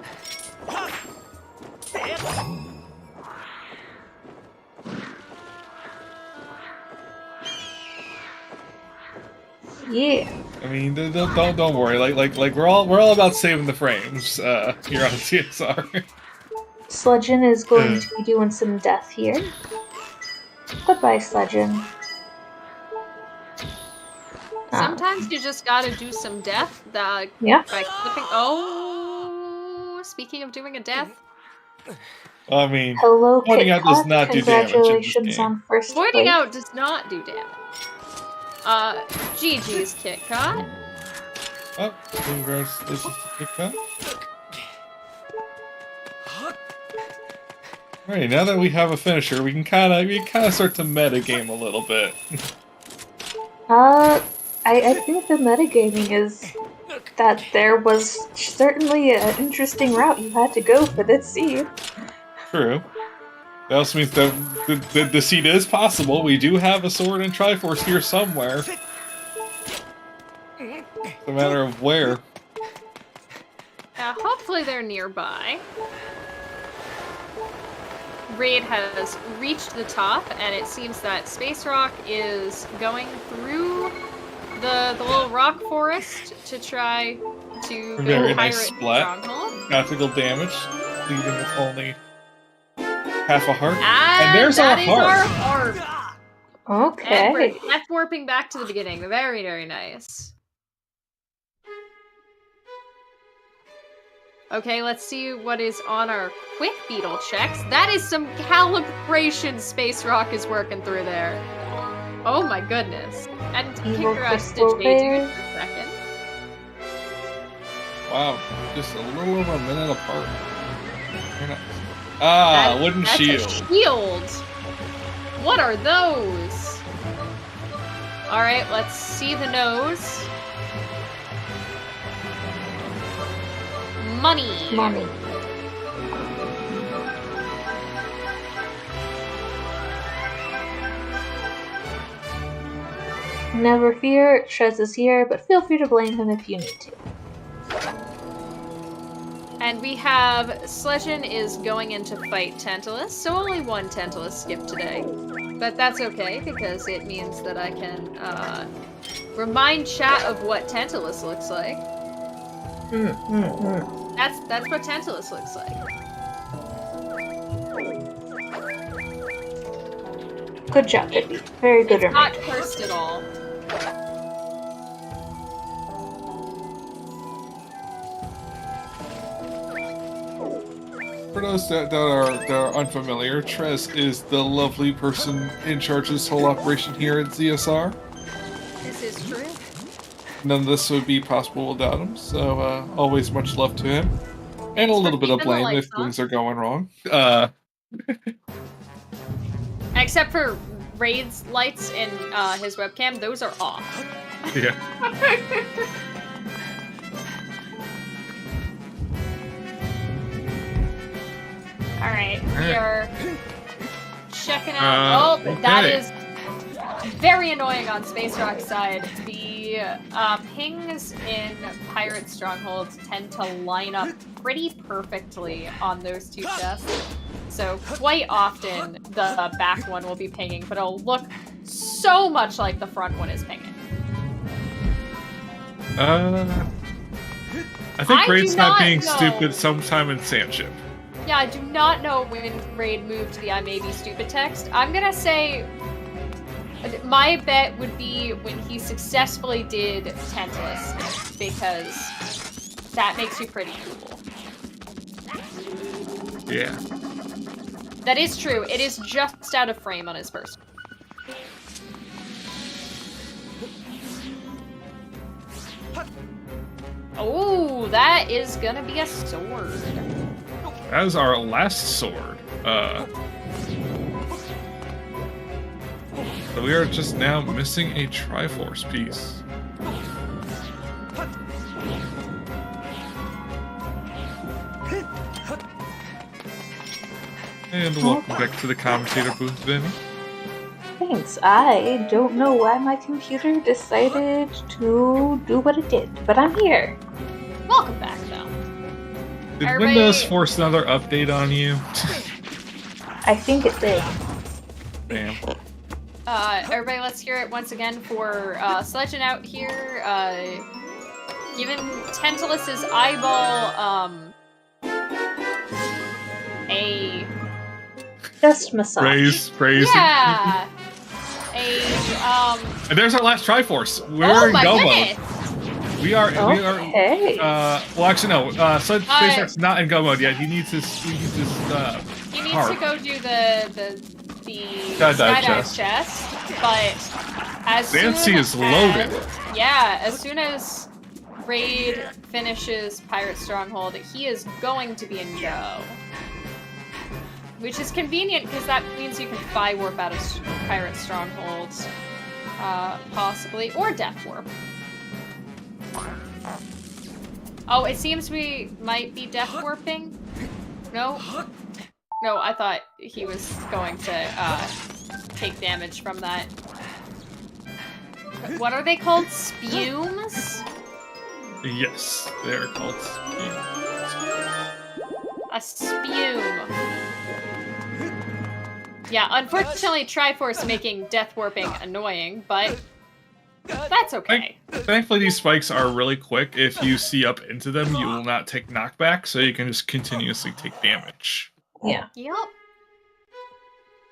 Yeah. I mean, don't worry. Like we're all about saving the frames here on CSR. Sludgeon is going to be doing some death here. Goodbye, Sludgeon. Sometimes you just gotta do some death Yeah. by clipping. Oh, speaking of doing a death. I mean, Hello, pointing Kit out does Kat. not do damage in this Congratulations game. on first Pointing place. out does not do damage. GG's Kit Kat. Oh, congratulations to Kit Kat. Alright, now that we have a finisher, we can kind of start to meta game a little bit. I think the metagaming is that there was certainly an interesting route you had to go for this seed. True. That also means that the seed is possible. We do have a sword and Triforce here somewhere. It's a matter of where. Hopefully they're nearby. Raid has reached the top, and it seems that Space Rock is going through the little rock forest to try to build Very a nice pirate splat. stronghold. Tactical damage, leaving with only half a heart. And there's that our is heart. our heart. Okay. And we're death warping back to the beginning. Very, very nice. Okay, let's see what is on our quick beetle checks. That is some calibration Space Rock is working through there. Oh my goodness. And Evil congrats to crystal J-Dude bear. for second. Wow, just a little over a minute apart. Very nice. Ah, wooden That's shield. a shield. What are those? Alright, let's see the nose. Money. Money. Never fear, Shreds is here, but feel free to blame him if you need to. And we have Sledgen is going in to fight Tantalus, so only one Tantalus skip today. But that's okay, because it means that I can remind chat of what Tantalus looks like. That's what Tantalus looks like. Good job, Pippi. Very good It's not reminder. cursed at all. For those that are unfamiliar, Trez is the lovely person in charge of this whole operation here at ZSR. This is true. None of this would be possible without him, so always much love to him. And a little bit of keeping the blame if lights on. things are going wrong. Except for Raid's lights in his webcam, those are off. Yeah. Alright, we are checking out. Oh, that okay. is very annoying on Space Rock's side. The pings in pirate strongholds tend to line up pretty perfectly on those two chests. So quite often the back one will be pinging, but it'll look so much like the front one is pinging. I think I Raid's do not not being know. stupid sometime in Sandship. Yeah, I do not know when Raid moved the I may be stupid text. I'm gonna say my bet would be when he successfully did Tantalus, because that makes you pretty cool. Yeah. That is true. It is just out of frame on his person. Oh, that is gonna be a sword. That is our last sword. So we are just now missing a Triforce piece. And welcome back to the commentator booth, Vinny. Thanks. I don't know why my computer decided to do what it did, but I'm here. Welcome back, though. Did Everybody- Windows force another update on you? I think it did. Damn. Everybody, let's hear it once again for Sledging Out here. Giving Tantalus's eyeball a Just massage. Praise. yeah And there's our last Triforce. We're oh in my go goodness. mode. We are. Okay. Well, actually, no. SpaceRock's not in go mode yet. He needs his. He needs harp. to go do the Skydive chest, but as Nancy soon is loaded. Yeah, as soon as Raid finishes Pirate Stronghold, he is going to be in go. Which is convenient because that means you can Fire Warp out of Pirate Strongholds, possibly, or Death Warp. Oh, it seems we might be Death Warping. No, no, I thought he was going to take damage from that. What are they called? Spumes? Yes, they are called. A spume. Yeah, unfortunately, Triforce making Death Warping annoying, but that's okay. Thankfully, these spikes are really quick. If you see up into them, you will not take knockback, so you can just continuously take damage. Yeah, Yep.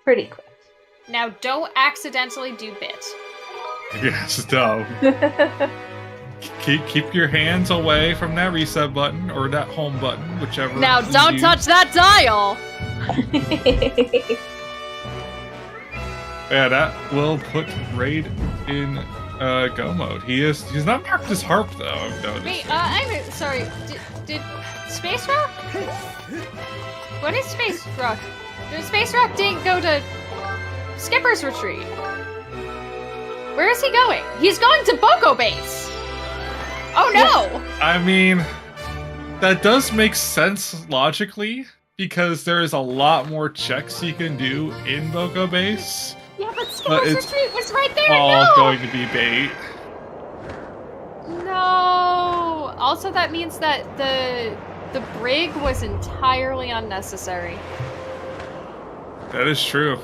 pretty quick. Now, don't accidentally do bit. Yes, no. Keep your hands away from that reset button or that home button, whichever. Now, you don't use. touch that dial! Yeah, that will put Raid in go mode. He's not marked as harp though, I've noticed. Wait, I'm sorry. Did Space Rock? What is Space Rock? Space Rock didn't go to Skipper's Retreat. Where is he going? He's going to Boko Base! Oh no! I mean, that does make sense logically, because there is a lot more checks you can do in Boko Base. Yeah, but Skipper's it's Retreat was right there! All No! going to be bait. No! Also, that means that the brig was entirely unnecessary. That is true.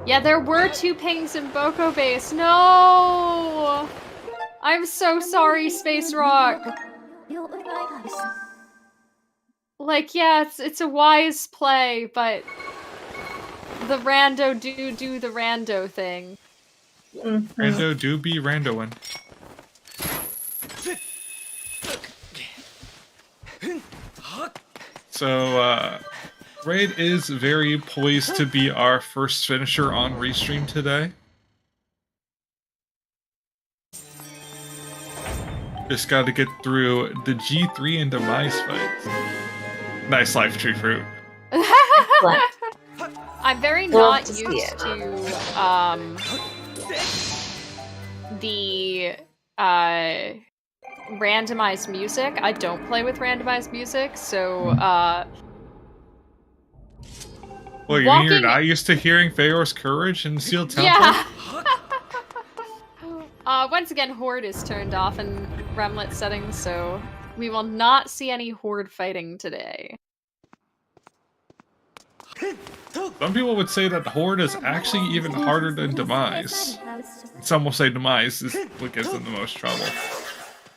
Yeah, there were 2 pings in Boko Base. No! I'm so sorry, Space Rock. Like, yeah, it's a wise play, but the rando do the rando thing. Rando do be randoing. So, Raid is very poised to be our first finisher on Restream today. Just got to get through the G3 and Demise fights. Nice life tree fruit. I'm very Love not to see used it. to the randomized music. I don't play with randomized music, so Well, you're not used to hearing Pharaoh's Courage and Sealed Temple? yeah. Once again, Horde is turned off in Remlet settings, so we will not see any Horde fighting today. Some people would say that Horde is actually even harder than Demise. Some will say Demise is what gives them the most trouble.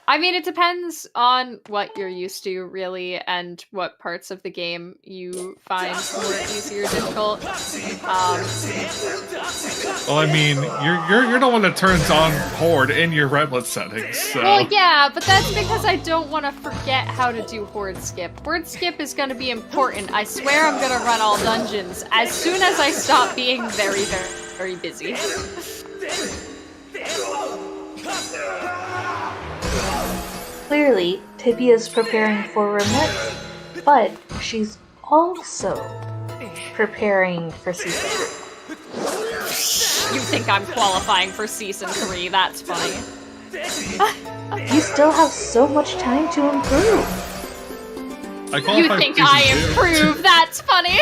I mean, it depends on what you're used to, really, and what parts of the game you find more easy or difficult. Well, I mean, you're the one that turns on Horde in your Redlet settings, so... Well, yeah, but that's because I don't want to forget how to do Horde Skip. Horde Skip is going to be important. I swear I'm going to run all dungeons as soon as I stop being very, very, very busy. clearly, Tibby is preparing for Rimlet, but she's also preparing for Season 3. You think I'm qualifying for Season 3? That's funny. You still have so much time to improve. You think I improve? That's funny.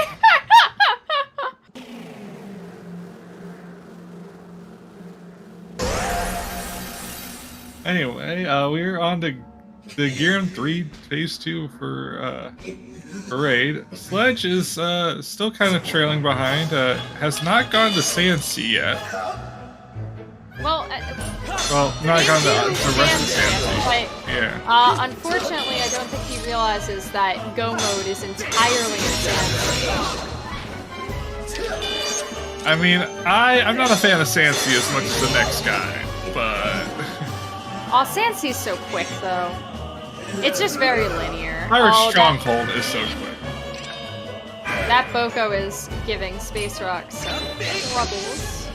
Anyway, we're on to the Gear 3 Phase 2 for Raid. Sledge is still kind of trailing behind. Has not gone to Sandsea yet. Well, not gone to the rest of Sandsea. But, yeah. Unfortunately, I don't think he realizes that Go mode is entirely in Sandsea. I mean, I'm not a fan of Sandsea as much as the next guy, but... Aw, Sandsea's so quick, though. It's just very linear. Pirate Stronghold is so quick. That Boko is giving Space Rock some troubles.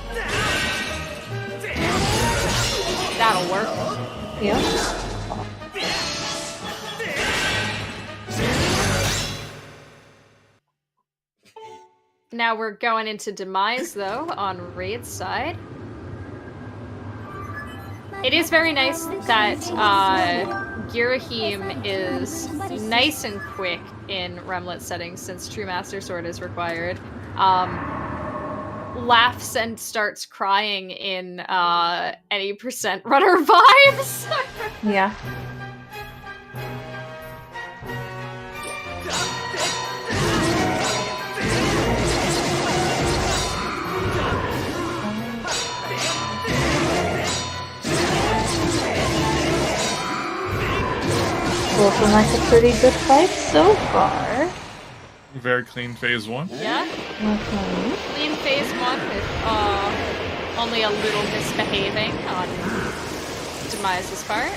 That'll work. Yeah. Now we're going into Demise, though, on Raid's side. It is very nice that Girahim is nice and quick in Remlet settings since True Master Sword is required. Laughs and starts crying in any percent runner vibes. Yeah. Looking like a pretty good fight so far. Very clean Phase 1. Yeah. Clean Phase 1 with only a little misbehaving on Demise's part.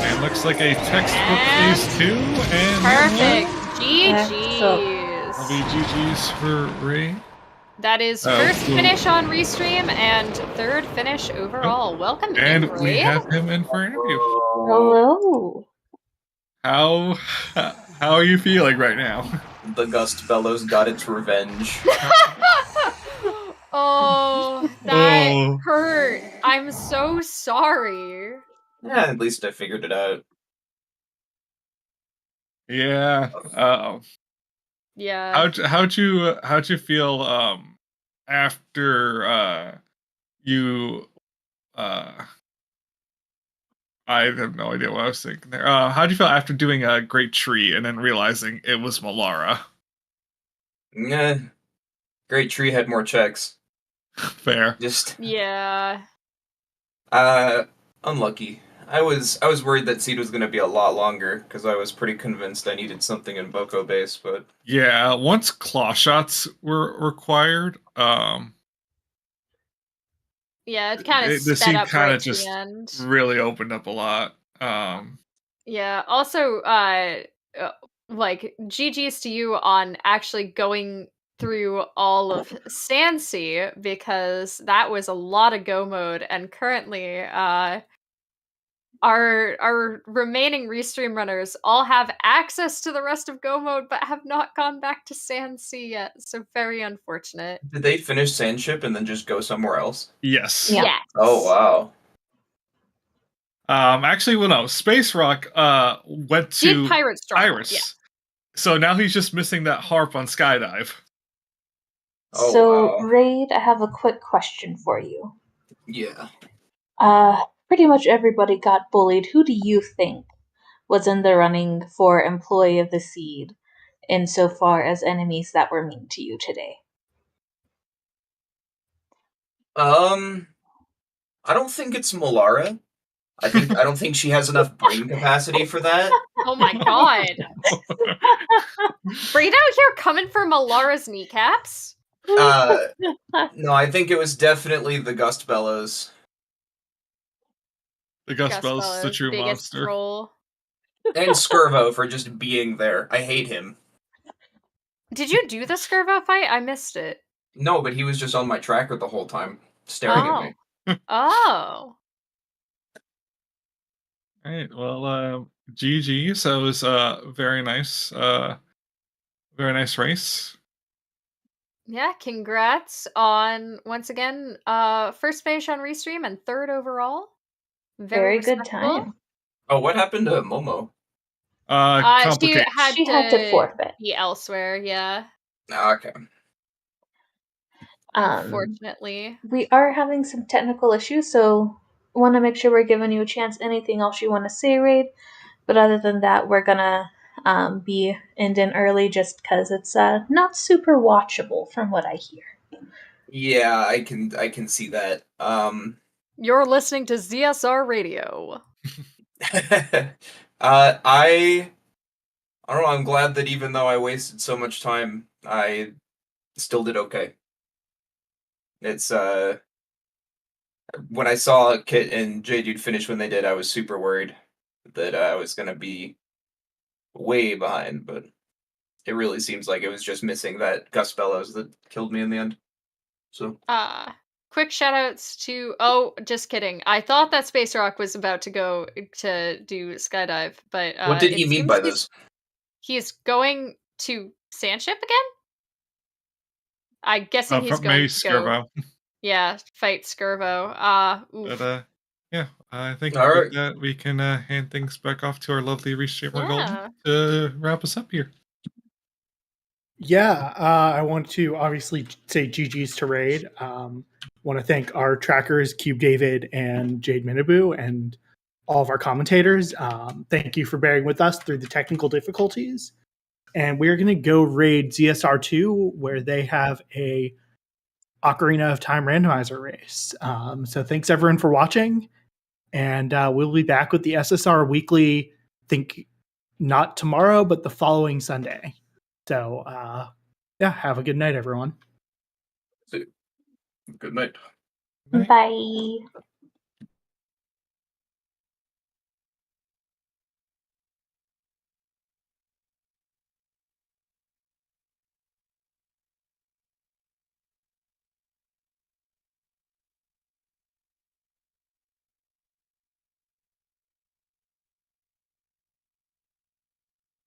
And looks like a textbook Phase 2. And perfect. GG's. That'll be GG's for Ray. That is first finish on Restream and third finish overall. Welcome and in, Ray. We have him in for an interview. Hello. How are you feeling right now? The Gust Bellows got its revenge. Oh, that hurt. I'm so sorry. Yeah, at least I figured it out. Yeah. Yeah. How'd you feel after you I have no idea what I was thinking there. How'd you feel after doing a Great Tree and then realizing it was Malara? Nah. Great Tree had more checks. Fair. Just yeah. Unlucky. I was worried that seed was going to be a lot longer because I was pretty convinced I needed something in Boko base, but yeah, once claw shots were required, yeah, it kind of sped up right to the end. Really opened up a lot. Yeah. Also, like GG's to you on actually going through all of Sandsea because that was a lot of go mode, and currently, our remaining Restream runners all have access to the rest of Go mode, but have not gone back to Sandsea yet. So very unfortunate. Did they finish Sandship and then just go somewhere else? Yes. Yeah. Yes. Oh wow. Actually, well, no. Space Rock went to Iris. Yeah. So now he's just missing that harp on Skydive. Oh, so, wow. Raid, I have a quick question for you. Yeah. Pretty much everybody got bullied. Who do you think was in the running for Employee of the Seed insofar as enemies that were mean to you today? I don't think it's Malara. I don't think she has enough brain capacity for that. Oh my god. Braid out here coming for Malara's kneecaps? No, I think it was definitely the Gust Bellows. The Gust Bellows is the true monster. Troll. And Skirvo for just being there. I hate him. Did you do the Skirvo fight? I missed it. No, but he was just on my tracker the whole time, staring at me. Oh. All right. Well, GG. So it was very nice race. Yeah, congrats on once again first finish on Restream and third overall. Very good respectable. time. Oh, what happened to Momo? She Complicated. had to forfeit. be elsewhere, yeah. Okay. Unfortunately. We are having some technical issues, so want to make sure we're giving you a chance. Anything else you want to say, Raid? But other than that, we're gonna be ending early just because it's not super watchable from what I hear. Yeah, I can see that. You're listening to ZSR Radio. I don't know, I'm glad that even though I wasted so much time, I still did okay. It's when I saw Kit and J-Dude finish when they did, I was super worried that I was gonna be way behind, but it really seems like it was just missing that Gus Bellows that killed me in the end. So Quick shout outs to just kidding. I thought that Space Rock was about to go to do skydive, but what did he it mean seems by this? He's going to Sandship again? I'm guessing he's From going May to go. Skirvo. Yeah, fight Skirvo. But yeah, I think All with right. that we can hand things back off to our lovely Restreamer Yeah. Golden to wrap us up here. Yeah, I want to obviously say GG's to Raid. Want to thank our trackers, Cube David and Jade Minibu, and all of our commentators. Thank you for bearing with us through the technical difficulties. And we're going to go raid ZSR2, where they have a Ocarina of Time randomizer race. So thanks everyone for watching. And we'll be back with the SSR weekly, think not tomorrow, but the following Sunday. So, yeah, have a good night, everyone. Good night. Bye.